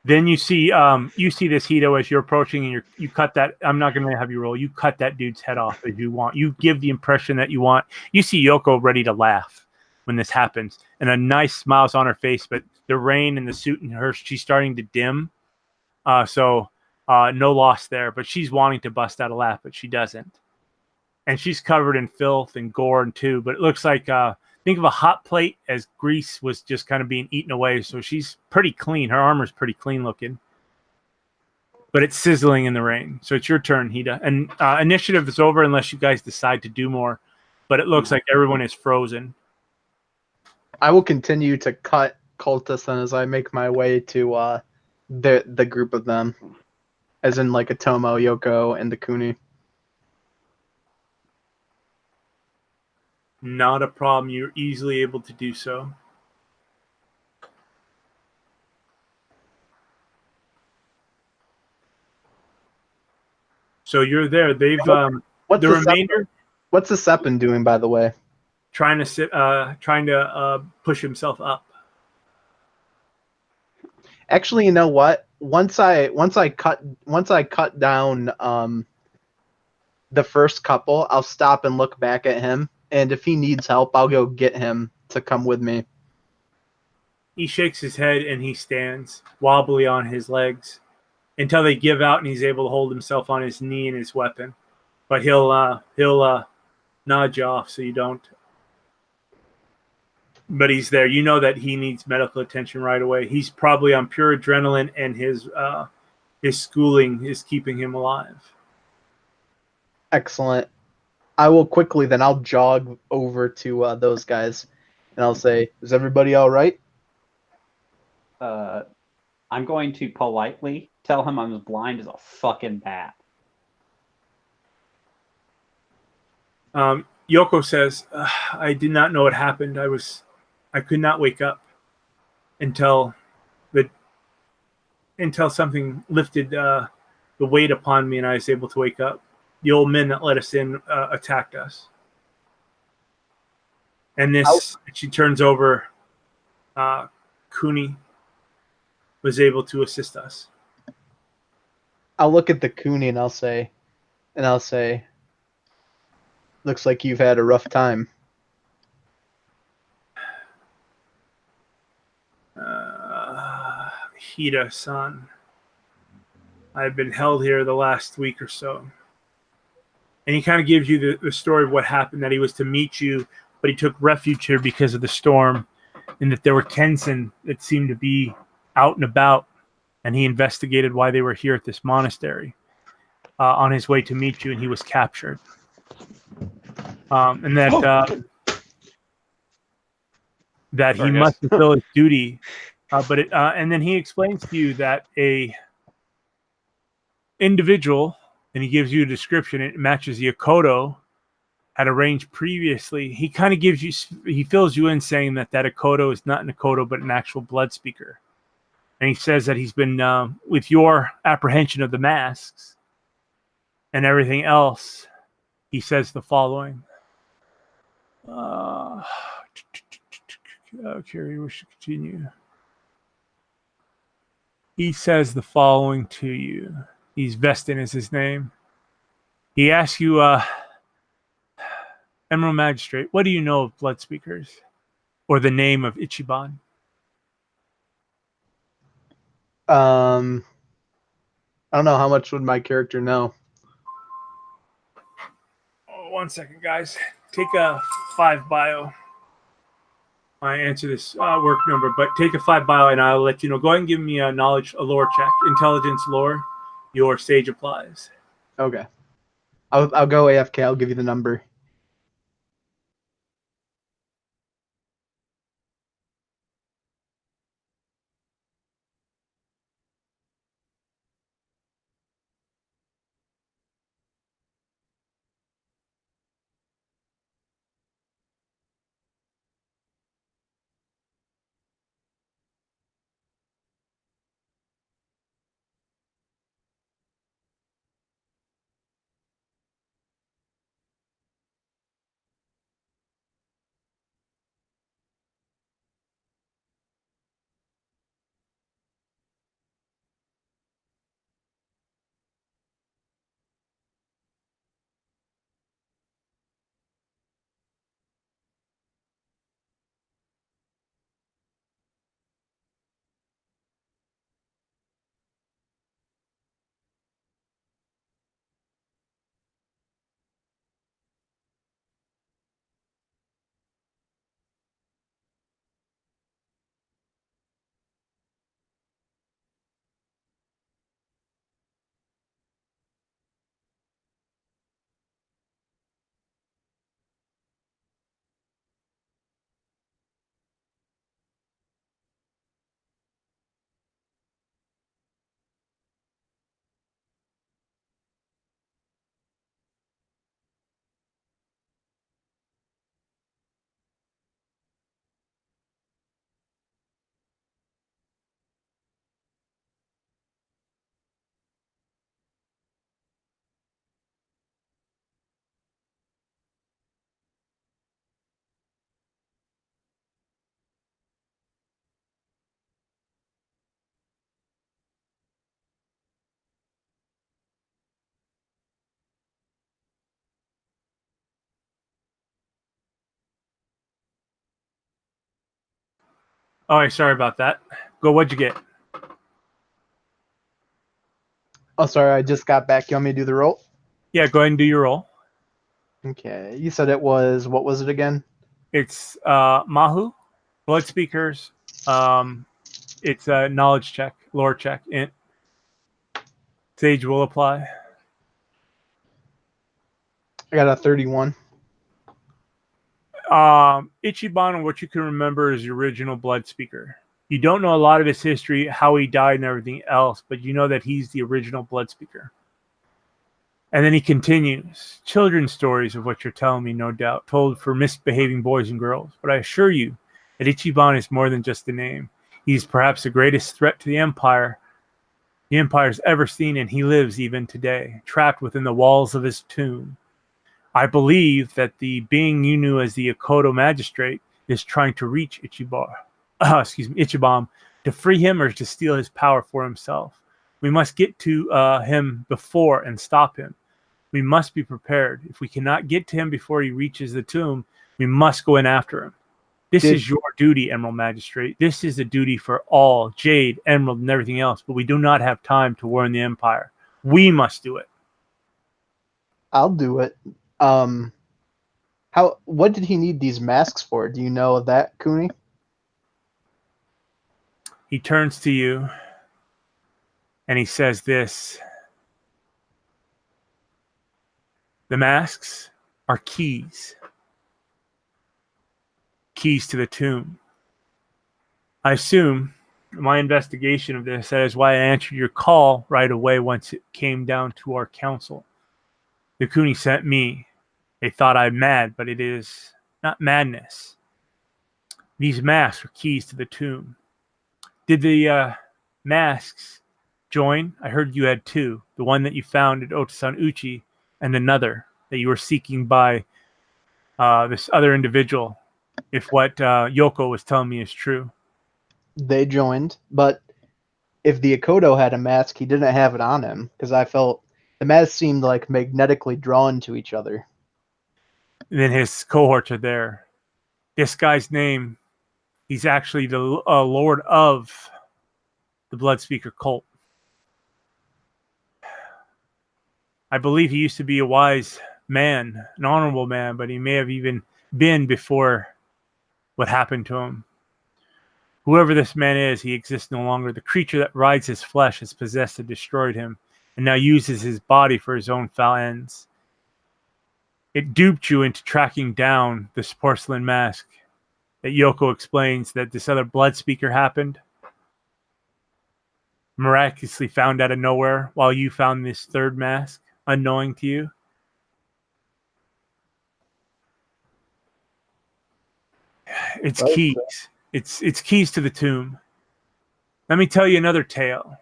Then you see this Hito as you're approaching, and you cut that. I'm not going to have you roll. You cut that dude's head off as you want. You give the impression that you want. You see Yoko ready to laugh when this happens, and a nice smile's on her face. But the rain and the suit and her, she's starting to dim. So no loss there. But she's wanting to bust out a laugh, but she doesn't. And she's covered in filth and gore and too. But it looks like think of a hot plate as grease was just kind of being eaten away. So she's pretty clean. Her armor's pretty clean looking. But it's sizzling in the rain. So it's your turn, Hida. And initiative is over unless you guys decide to do more. But it looks like everyone is frozen. I will continue to cut cultists as I make my way to the group of them. As in like Atomo, Yoko, and the Kuni. Not a problem. You're easily able to do so. So you're there. They've what's the remainder. What's the Seppin doing, by the way? Trying to push himself up. Actually, you know what? Once I cut down the first couple, I'll stop and look back at him. And if he needs help, I'll go get him to come with me. He shakes his head and he stands wobbly on his legs until they give out and he's able to hold himself on his knee and his weapon. But he'll nod you off so you don't. But he's there. You know that he needs medical attention right away. He's probably on pure adrenaline, and his schooling is keeping him alive. Excellent. I will quickly then. I'll jog over to those guys, and I'll say, "Is everybody all right?" I'm going to politely tell him I'm as blind as a fucking bat. Yoko says, "I did not know what happened. I could not wake up until something lifted the weight upon me, and I was able to wake up. The old men that let us in attacked us. And this," she turns over, Kuni was able to assist us. I'll look at the Kuni and I'll say, "Looks like you've had a rough time." Hida-san, I've been held here the last week or so. And he kind of gives you the story of what happened, that he was to meet you, but he took refuge here because of the storm, and that there were Kensen that seemed to be out and about, and he investigated why they were here at this monastery on his way to meet you, and he was captured. And that that he must fulfill his duty. And then he explains to you that a individual, and he gives you a description, it matches the Akodo had arranged previously. He kind of he fills you in saying that Akodo is not an Akodo, but an actual blood speaker. And he says that he's been, with your apprehension of the masks and everything else, he says the following. Carrie, we should continue. He says the following to you. He's Vestin is his name. He asks you, Emerald Magistrate, what do you know of Blood Speakers? Or the name of Ichiban? I don't know, how much would my character know? Oh, 1 second, guys. Take a 5 bio. I answer this work number, but take a 5 bio and I'll let you know. Go ahead and give me a knowledge, a lore check. Intelligence lore. Your sage applies. Okay. I'll go AFK. I'll give you the number. All right, sorry about that. Go, what'd you get? Oh, sorry, I just got back. You want me to do the roll? Yeah, go ahead and do your roll. Okay. You said it was, what was it again? It's Mahu, Blood Speakers. It's a knowledge check, lore check. Int. Sage will apply. I got a 31. Ichiban, what you can remember is the original Blood Speaker. You don't know a lot of his history, how he died and everything else, but you know that he's the original Blood Speaker. And then he continues. Children's stories of what you're telling me, no doubt, told for misbehaving boys and girls. But I assure you that Ichiban is more than just a name. He's perhaps the greatest threat to the Empire's ever seen, and he lives even today, trapped within the walls of his tomb. I believe that the being you knew as the Akodo magistrate is trying to reach Ichiban to free him or to steal his power for himself. We must get to him before and stop him. We must be prepared. If we cannot get to him before he reaches the tomb, we must go in after him. This is your duty, Emerald Magistrate. This is a duty for all, Jade, Emerald, and everything else, but we do not have time to warn the Empire. We must do it. I'll do it. What did he need these masks for? Do you know of that, Cooney? He turns to you and he says this. The masks are keys. Keys to the tomb. I assume my investigation of this, that is why I answered your call right away once it came down to our council. The Cooney sent me. They thought I'm mad, but it is not madness. These masks are keys to the tomb. Did the masks join? I heard you had two. The one that you found at Otosan Uchi and another that you were seeking by this other individual, if what Yoko was telling me is true. They joined, but if the Akodo had a mask, he didn't have it on him because I felt the masks seemed like magnetically drawn to each other. And then his cohorts are there. This guy's name, he's actually the lord of the Bloodspeaker cult. I believe he used to be a wise man, an honorable man, but he may have even been before what happened to him. Whoever this man is, he exists no longer. The creature that rides his flesh has possessed and destroyed him, and now uses his body for his own foul ends. It duped you into tracking down this porcelain mask. That Yoko explains that this other blood speaker happened, miraculously found out of nowhere, while you found this third mask, unknowing to you. It's keys. It's keys to the tomb. Let me tell you another tale.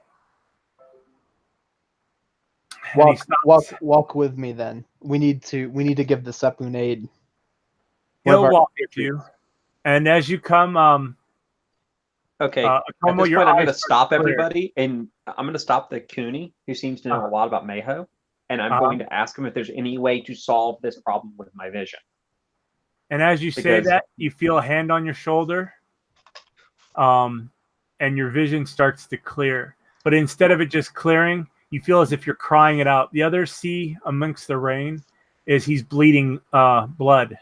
Walk with me then. We need to give the Sepun aid. He'll walk with you. And as you come, okay. At this point, I'm going to stop everybody, and I'm going to stop the Cooney, who seems to know a lot about Mayho, and I'm going to ask him if there's any way to solve this problem with my vision. And as you say that, you feel a hand on your shoulder, and your vision starts to clear. But instead of it just clearing, you feel as if you're crying it out. The others see amongst the rain is he's bleeding blood,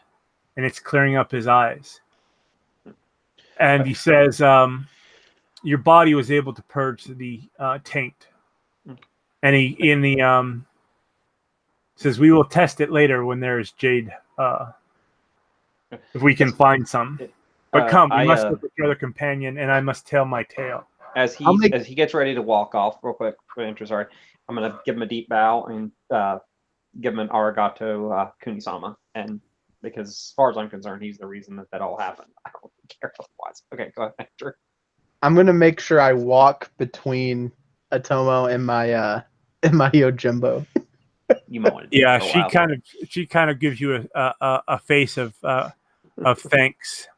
and it's clearing up his eyes. And he says, your body was able to purge the taint. And he says, we will test it later when there is jade, if we can find some. But come, we must look at your other companion, and I must tell my tale. As he gets ready to walk off, real quick, sorry, I'm going to give him a deep bow and give him an arigato Kunisama. And because as far as I'm concerned, he's the reason that all happened. I don't care otherwise. Okay, go ahead, Andrew. I'm gonna make sure I walk between Atomo and my Yojimbo. You might want to yeah, she kind of gives you a face of thanks.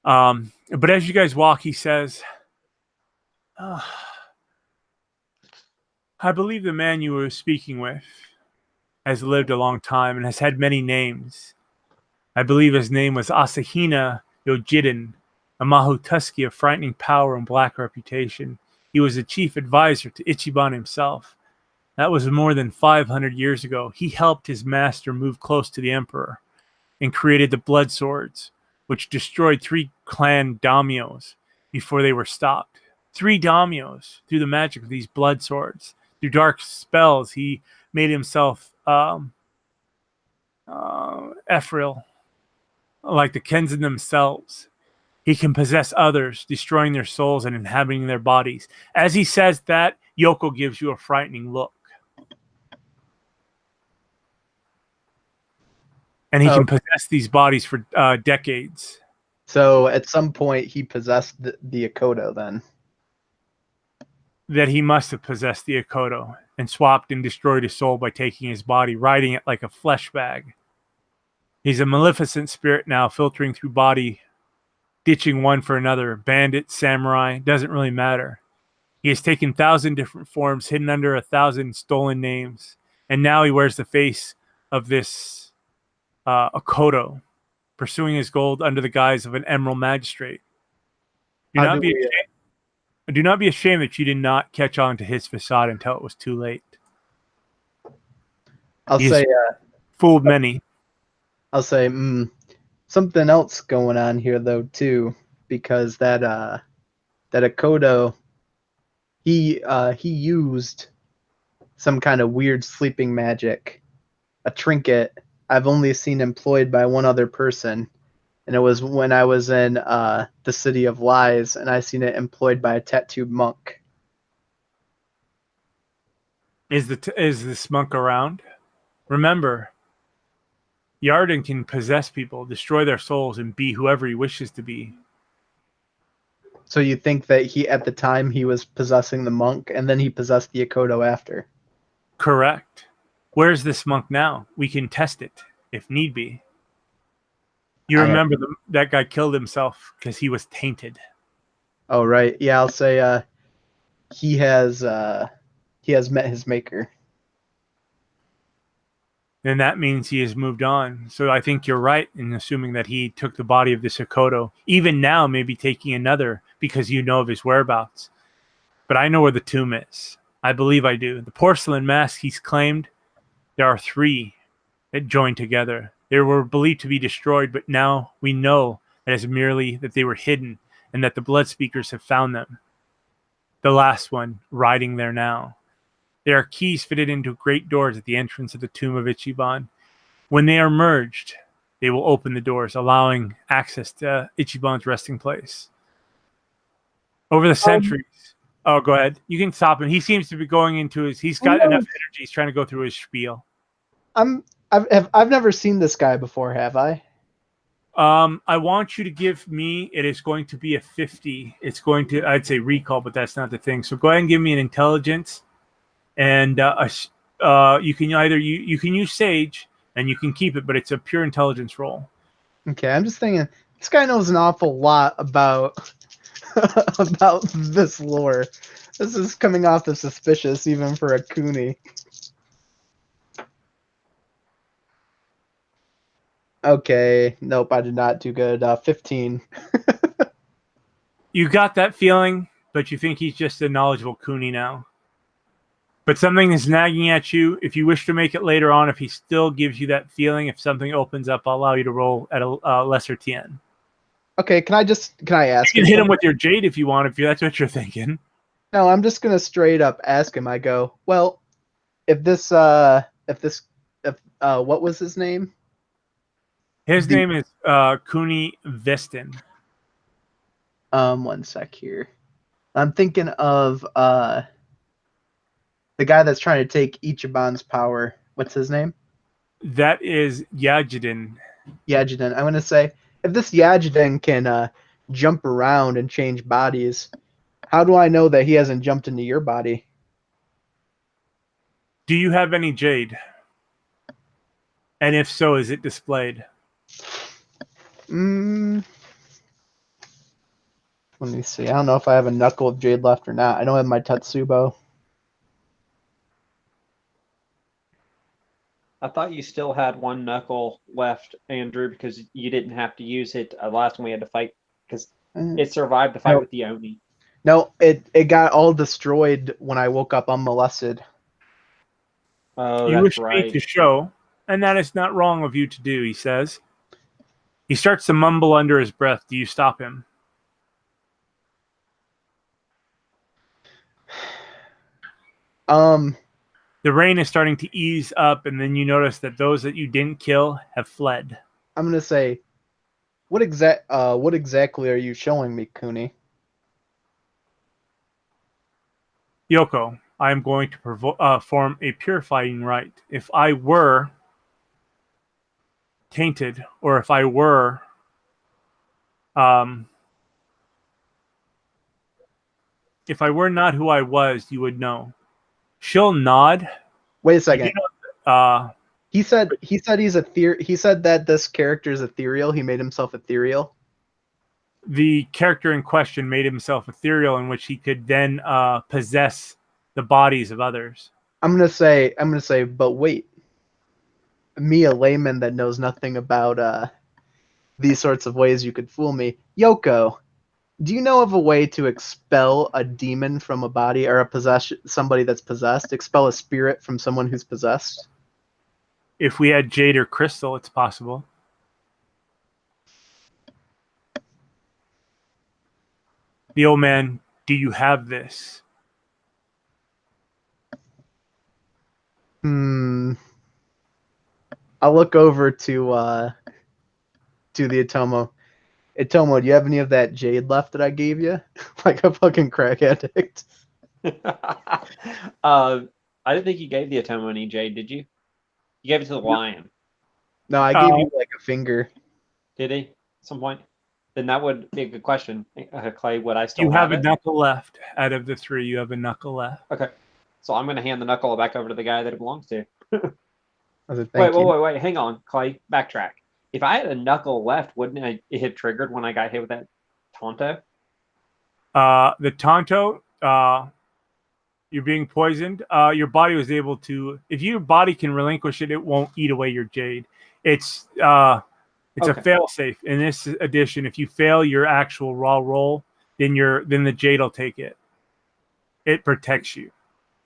But as you guys walk, he says, I believe the man you were speaking with has lived a long time and has had many names. I believe his name was Asahina Iuchiban, a Mahutuski of frightening power and black reputation. He was the chief advisor to Iuchiban himself. That was more than 500 years ago. He helped his master move close to the emperor and created the blood swords, which destroyed 3 clan daimyos before they were stopped. 3 daimyos through the magic of these blood swords. Through dark spells, he made himself ethereal, like the Kenzan themselves. He can possess others, destroying their souls and inhabiting their bodies. As he says that, Yoko gives you a frightening look. And he can possess these bodies for decades. So at some point, he possessed the Akodo then. That he must have possessed the Akodo and swapped and destroyed his soul by taking his body, riding it like a flesh bag. He's a maleficent spirit now, filtering through body, ditching one for another. Bandit, samurai, doesn't really matter. He has taken 1,000 different forms, hidden under 1,000 stolen names. And now he wears the face of this Akodo, pursuing his gold under the guise of an emerald magistrate. Do not be ashamed that you did not catch on to his facade until it was too late. He's fooled many. I'll say something else going on here though too, because that Akodo, he used some kind of weird sleeping magic, a trinket I've only seen employed by one other person. And it was when I was in the City of Lies, and I seen it employed by a tattooed monk. Is this monk around? Remember, Yarden can possess people, destroy their souls, and be whoever he wishes to be. So you think that at the time he was possessing the monk, and then he possessed the Akodo after? Correct. Where's this monk now? We can test it, if need be. You remember that guy killed himself because he was tainted. Oh, right. Yeah, I'll say he has met his maker. Then that means he has moved on. So I think you're right in assuming that he took the body of this Hakoto. Even now, maybe taking another because you know of his whereabouts. But I know where the tomb is. I believe I do. The porcelain mask he's claimed, there are 3 that joined together. They were believed to be destroyed, but now we know that it's merely that they were hidden and that the blood speakers have found them. The last one riding there now. There are keys fitted into great doors at the entrance of the tomb of Ichiban. When they are merged, they will open the doors, allowing access to Ichiban's resting place. Over the centuries, oh, go ahead. You can stop him. He seems to be going into his. He's got enough energy. He's trying to go through his spiel. I've never seen this guy before, have I? I want you to give me. It is going to be a 50. It's going to. I'd say recall, but that's not the thing. So go ahead and give me an intelligence, and you can either you can use Sage and you can keep it, but it's a pure intelligence roll. Okay, I'm just thinking this guy knows an awful lot about about this lore. This is coming off as suspicious, even for a Kuni. Okay, nope, I did not do good. 15. You got that feeling, but you think he's just a knowledgeable Kuni now. But something is nagging at you. If you wish to make it later on, if he still gives you that feeling, if something opens up, I'll allow you to roll at a lesser TN. Okay, can I ask You him? can hit him with your Jade if you want, if that's what you're thinking. No, I'm just gonna straight up ask him. I go, well, if what was his name? His name is Kuni Vestin. 1 sec here. I'm thinking of the guy that's trying to take Ichiban's power. What's his name? That is Yajiden. Yajiden. I'm gonna say if this Yajiden can jump around and change bodies, how do I know that he hasn't jumped into your body? Do you have any Jade? And if so, is it displayed? Let me see. I don't know if I have a knuckle of Jade left or not. I don't have my Tetsubo. I thought you still had 1 knuckle left, Andrew, because you didn't have to use it last time we had to fight, because it survived the fight with the Oni. No, it got all destroyed when I woke up unmolested. Oh, you that's wish right. me to show, and that is not wrong of you to do, he says. He starts to mumble under his breath. Do you stop him? The rain is starting to ease up, and then you notice that those that you didn't kill have fled. I'm gonna say, what exactly are you showing me, Kuni? Yoko, I am going to perform a purifying rite. If I were tainted, or if I were not who I was, you would know. She'll nod. Wait a second. He said he's he said that this character is ethereal. He made himself ethereal. The character in question made himself ethereal, in which he could then possess the bodies of others. I'm gonna say, but wait. Me, a layman that knows nothing about these sorts of ways you could fool me. Yoko, do you know of a way to expel a demon from a body, or somebody that's possessed? Expel a spirit from someone who's possessed? If we had jade or crystal, it's possible. The old man, do you have this? I'll look over to the Atomo. Atomo, do you have any of that jade left that I gave you? Like a fucking crack addict. I didn't think you gave the Atomo any jade, did you? You gave it to the lion. No, I gave you like a finger. Did he? At some point? Then that would be a good question, Clay. Would I still You have a it? knuckle left. Out of the 3, you have a knuckle left. Okay. So I'm going to hand the knuckle back over to the guy that it belongs to. Wait. Hang on, Clay. Backtrack. If I had a knuckle left, wouldn't it have triggered when I got hit with that Tonto? The Tonto, You're being poisoned. Your body was able to. If your body can relinquish it, it won't eat away your jade. It's a fail safe. In this edition, if you fail your actual raw roll, then the jade will take it. It protects you.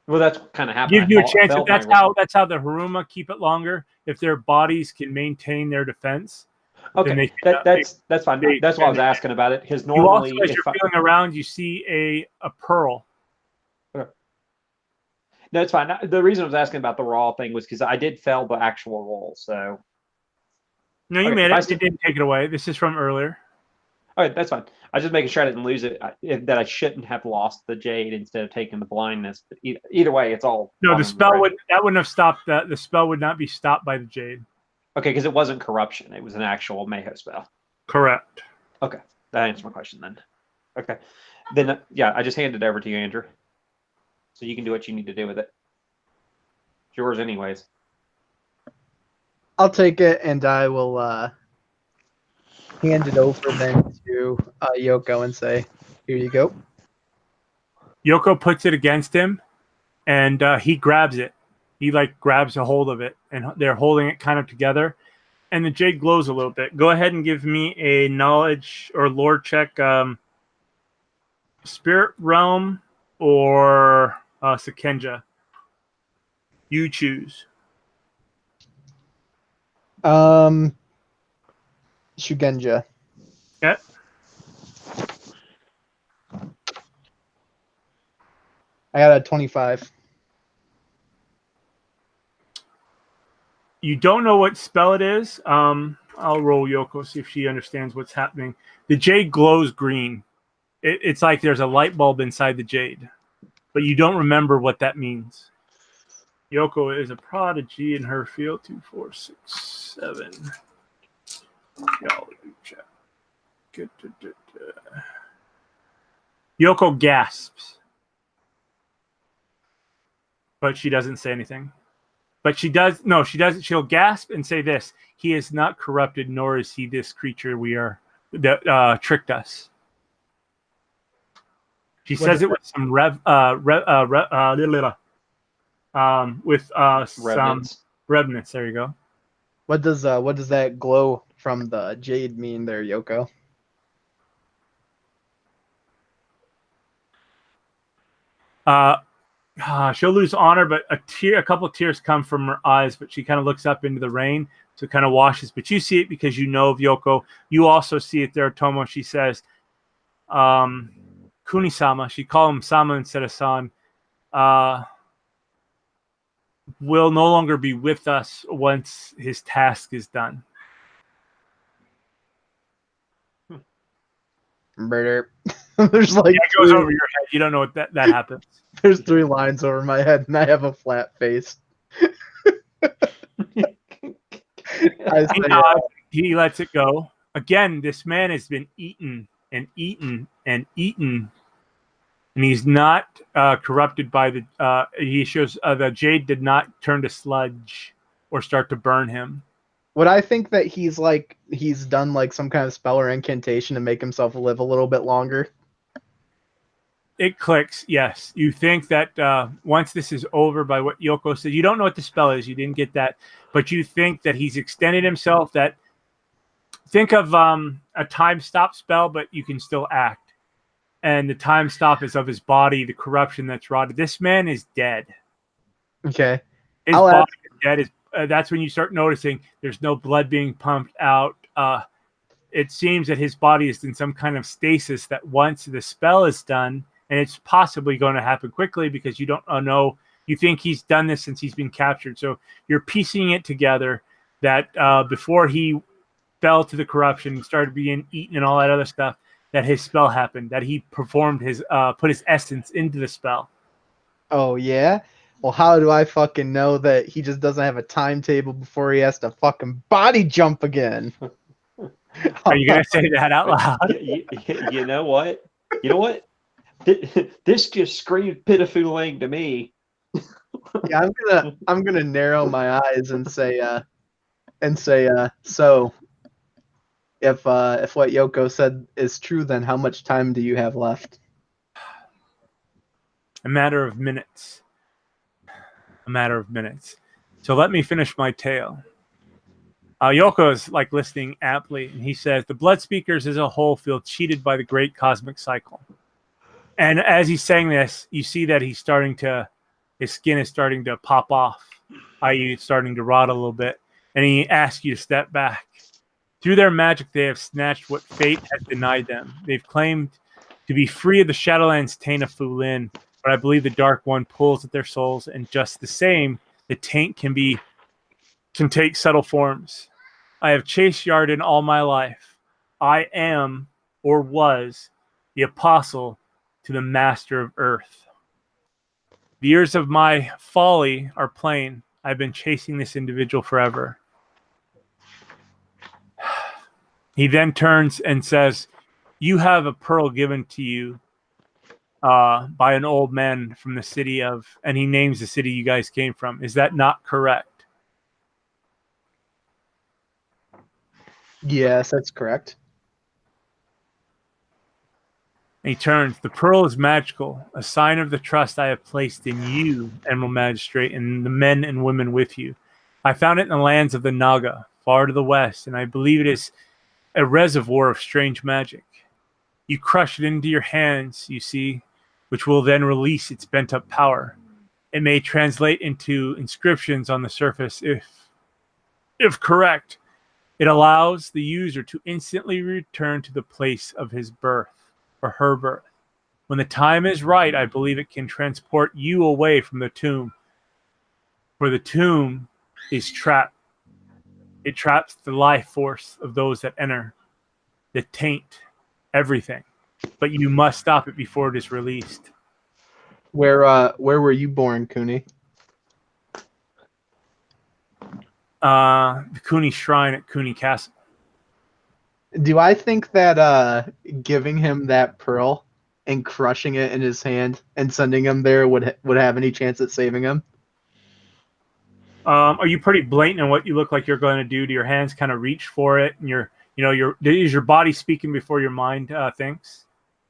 Well, that's kind of happened. Gives you a chance. That's how the Haruma keep it longer. If their bodies can maintain their defense. Okay, that's fine. That's why I was asking about it. Because normally, you also, as you're feeling around, you see a pearl. Okay. No, it's fine. The reason I was asking about the raw thing was because I did fail the actual roll. So no, you made it. It didn't take it away. This is from earlier. All right, that's fine. I was just making sure I didn't lose it. That I shouldn't have lost the jade instead of taking the blindness. But either way, it's all. No, the spell wouldn't have stopped that. The spell would not be stopped by the jade. Okay, because it wasn't corruption; it was an actual Mayho spell. Correct. Okay, that answers my question then. Okay, then I just handed it over to you, Andrew. So you can do what you need to do with it. It's yours, anyways. I'll take it, and I will hand it over then to Yoko and say, "Here you go." Yoko puts it against him, and he grabs it. He grabs a hold of it, and they're holding it kind of together. And the jade glows a little bit. Go ahead and give me a knowledge or lore check. Spirit realm or Sekenja. You choose. Shugenja. Okay. I got a 25. You don't know what spell it is. I'll roll Yoko, see if she understands what's happening. The jade glows green. It's like there's a light bulb inside the jade, but you don't remember what that means. Yoko is a prodigy in her field. 2, 4, 6, 7. Yoko gasps, but she doesn't say anything. But she does. No, she doesn't. She'll gasp and say this: "He is not corrupted, nor is he this creature that tricked us." She says it with some some reverence. There you go. What does that glow from the jade mean there, Yoko? She'll lose honor, but a couple of tears come from her eyes, but she kind of looks up into the rain, so it kind of washes. But you see it because you know of Yoko. You also see it there, Tomo. She says, Kunisama, she called him Sama instead of San, will no longer be with us once his task is done. Murder. There's it goes over your head. You don't know what that happens. There's 3 lines over my head, and I have a flat face. He lets it go. Again, this man has been eaten and eaten and eaten, and he's not corrupted by the. He shows the jade did not turn to sludge or start to burn him. Would I think that he's done some kind of spell or incantation to make himself live a little bit longer? It clicks, yes. You think that once this is over, by what Yoko said, you don't know what the spell is. You didn't get that, but you think that he's extended himself. Think of a time stop spell, but you can still act. And the time stop is of his body, the corruption that's rotted. This man is dead. Okay. His body is dead. That's when you start noticing there's no blood being pumped out. It seems that his body is in some kind of stasis, that once the spell is done, and it's possibly going to happen quickly because you don't know. You think he's done this since he's been captured. So you're piecing it together that before he fell to the corruption and started being eaten and all that other stuff, that his spell happened, that he performed put his essence into the spell. Oh, yeah? Well, how do I fucking know that he just doesn't have a timetable before he has to fucking body jump again? Are you going to say that out loud? You know what? You know what? This just screamed pitiful to me. Yeah, I'm gonna narrow my eyes and say so if what Yoko said is true, then how much time do you have left? A matter of minutes. A matter of minutes. So let me finish my tale. Yoko is like listening aptly, and he says, the blood speakers as a whole feel cheated by the great cosmic cycle. And as he's saying this, you see that his skin is starting to pop off, i.e. it's starting to rot a little bit. And he asks you to step back. Through their magic, they have snatched what fate has denied them. They've claimed to be free of the Shadowlands' taint of Fulin, but I believe the Dark One pulls at their souls, and just the same, the taint can take subtle forms. I have chased Yarden all my life. I am, or was, the apostle to the master of earth. The years of my folly are plain. I've been chasing this individual forever. He then turns and says, you have a pearl given to you by an old man from the city of, and he names the city you guys came from. Is that not correct? Yes, that's correct. And he turns. The pearl is magical, a sign of the trust I have placed in you, Emerald Magistrate, and the men and women with you. I found it in the lands of the Naga, far to the west, and I believe it is a reservoir of strange magic. You crush it into your hands, you see, which will then release its bent-up power. It may translate into inscriptions on the surface if correct. It allows the user to instantly return to the place of his birth, or her birth. When the time is right, I believe it can transport you away from the tomb. For the tomb is trapped. It traps the life force of those that enter. The taint, everything. But you must stop it before it is released. Where were you born, Cooney? The Cooney Shrine at Cooney Castle. Do I think that giving him that pearl and crushing it in his hand and sending him there would have any chance at saving him? Are you pretty blatant in what you look like you're going to do? Do your hands kind of reach for it, and is your body speaking before your mind thinks?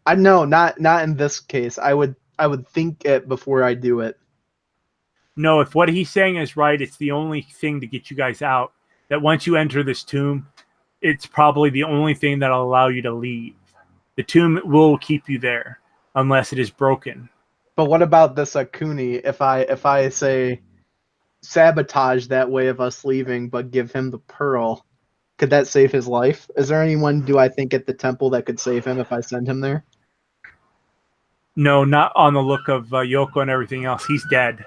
I know, not in this case. I would think it before I do it. No, if what he's saying is right, it's the only thing to get you guys out. That once you enter this tomb, it's probably the only thing that'll allow you to leave. The tomb will keep you there unless it is broken. But what about this Cooney? If I say sabotage that way of us leaving, but give him the pearl, could that save his life? Is there anyone, do I think, at the temple that could save him if I send him there? No, not on the look of Yoko and everything else. He's dead.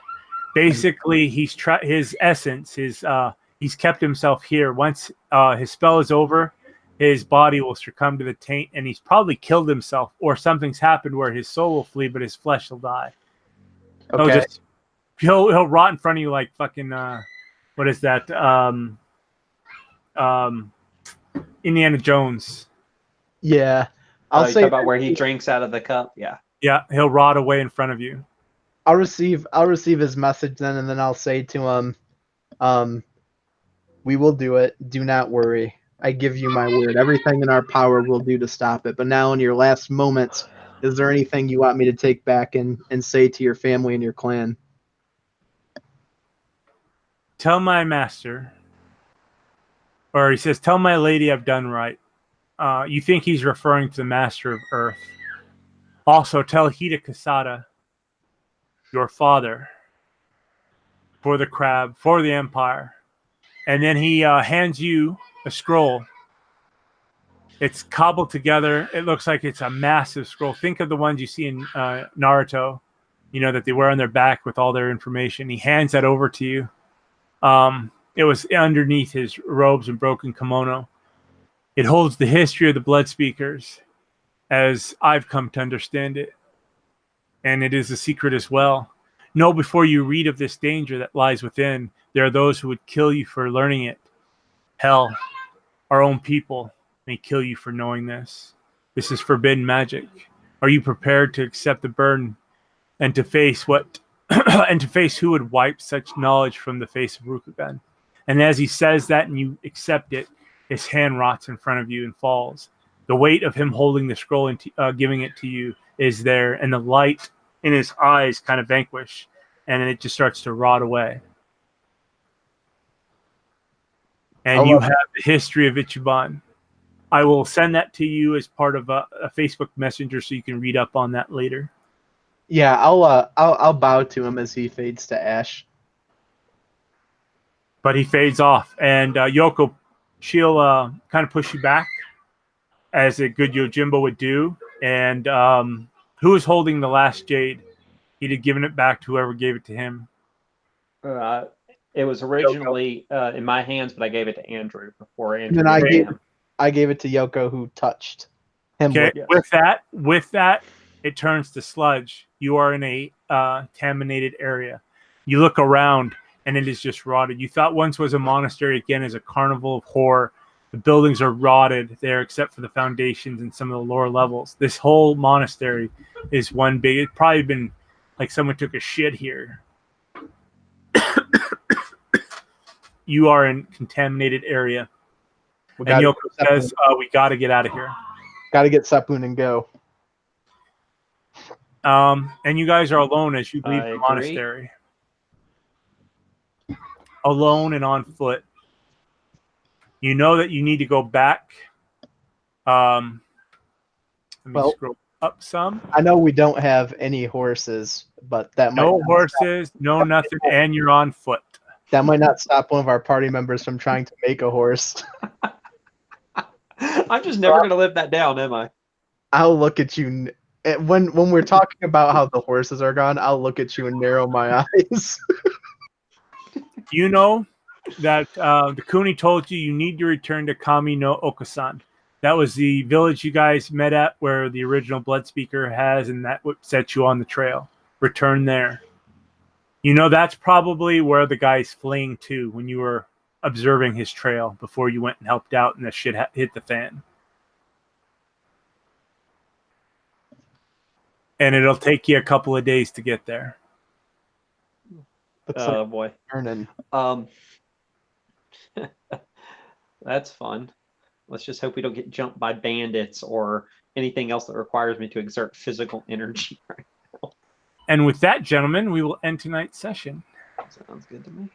Basically, his essence, he's kept himself here. Once his spell is over, his body will succumb to the taint, and he's probably killed himself, or something's happened where his soul will flee, but his flesh will die. Okay. He'll rot in front of you like fucking what is that? Indiana Jones. Yeah. I'll say about where he drinks out of the cup. Yeah. Yeah, he'll rot away in front of you. I'll receive his message then, and then I'll say to him, we will do it. Do not worry. I give you my word. Everything in our power we'll do to stop it. But now in your last moments, is there anything you want me to take back and say to your family and your clan? Tell my master, or he says, tell my lady I've done right. You think he's referring to the master of earth. Also, tell Hida Kasada, your father, for the crab, for the empire. And then he hands you a scroll. It's cobbled together. It looks like it's a massive scroll. Think of the ones you see in Naruto, that they wear on their back with all their information. He hands that over to you. It was underneath his robes and broken kimono. It holds the history of the Blood Speakers, as I've come to understand it. And it is a secret as well. Know before you read of this danger that lies within, there are those who would kill you for learning it. Hell, our own people may kill you for knowing this. This is forbidden magic. Are you prepared to accept the burden and to face who would wipe such knowledge from the face of Rukugan? And as he says that and you accept it, his hand rots in front of you and falls. The weight of him holding the scroll and giving it to you is there, and the light in his eyes kind of vanquish, and then it just starts to rot away. And you have the history of Ichiban. I will send that to you as part of a Facebook Messenger so you can read up on that later. Yeah, I'll bow to him as he fades to ash. But he fades off, and Yoko, she'll kind of push you back, as a good Yojimbo would do. And who was holding the last jade? He'd have given it back to whoever gave it to him. It was originally in my hands, but I gave it to Andrew before Andrew. And then I gave it to Yoko, who touched him. Okay, with that, it turns to sludge. You are in a contaminated area. You look around, and it is just rotted. You thought once was a monastery, again is a carnival of horror. The buildings are rotted there, except for the foundations and some of the lower levels. This whole monastery is one big. It's probably been like someone took a shit here. You are in contaminated area. And Yoko says, we got to get out of here. Got to get Sapun and go. And you guys are alone as you leave the monastery. Alone and on foot. You know that you need to go back. Let me scroll up some. I know we don't have any horses, but that might no horses, no nothing, and you're on foot. That might not stop one of our party members from trying to make a horse. I'm just never going to live that down, am I? I'll look at you when we're talking about how the horses are gone. I'll look at you and narrow my eyes. You know that the Kuni told you need to return to Kami no Okasan. That was the village you guys met at where the original Blood Speaker has, and that would set you on the trail. Return there. You know that's probably where the guy's fleeing to when you were observing his trail before you went and helped out and the shit hit the fan. And it'll take you a couple of days to get there. Oh boy. That's fun. Let's just hope we don't get jumped by bandits or anything else that requires me to exert physical energy right now. And with that, gentlemen, we will end tonight's session. Sounds good to me.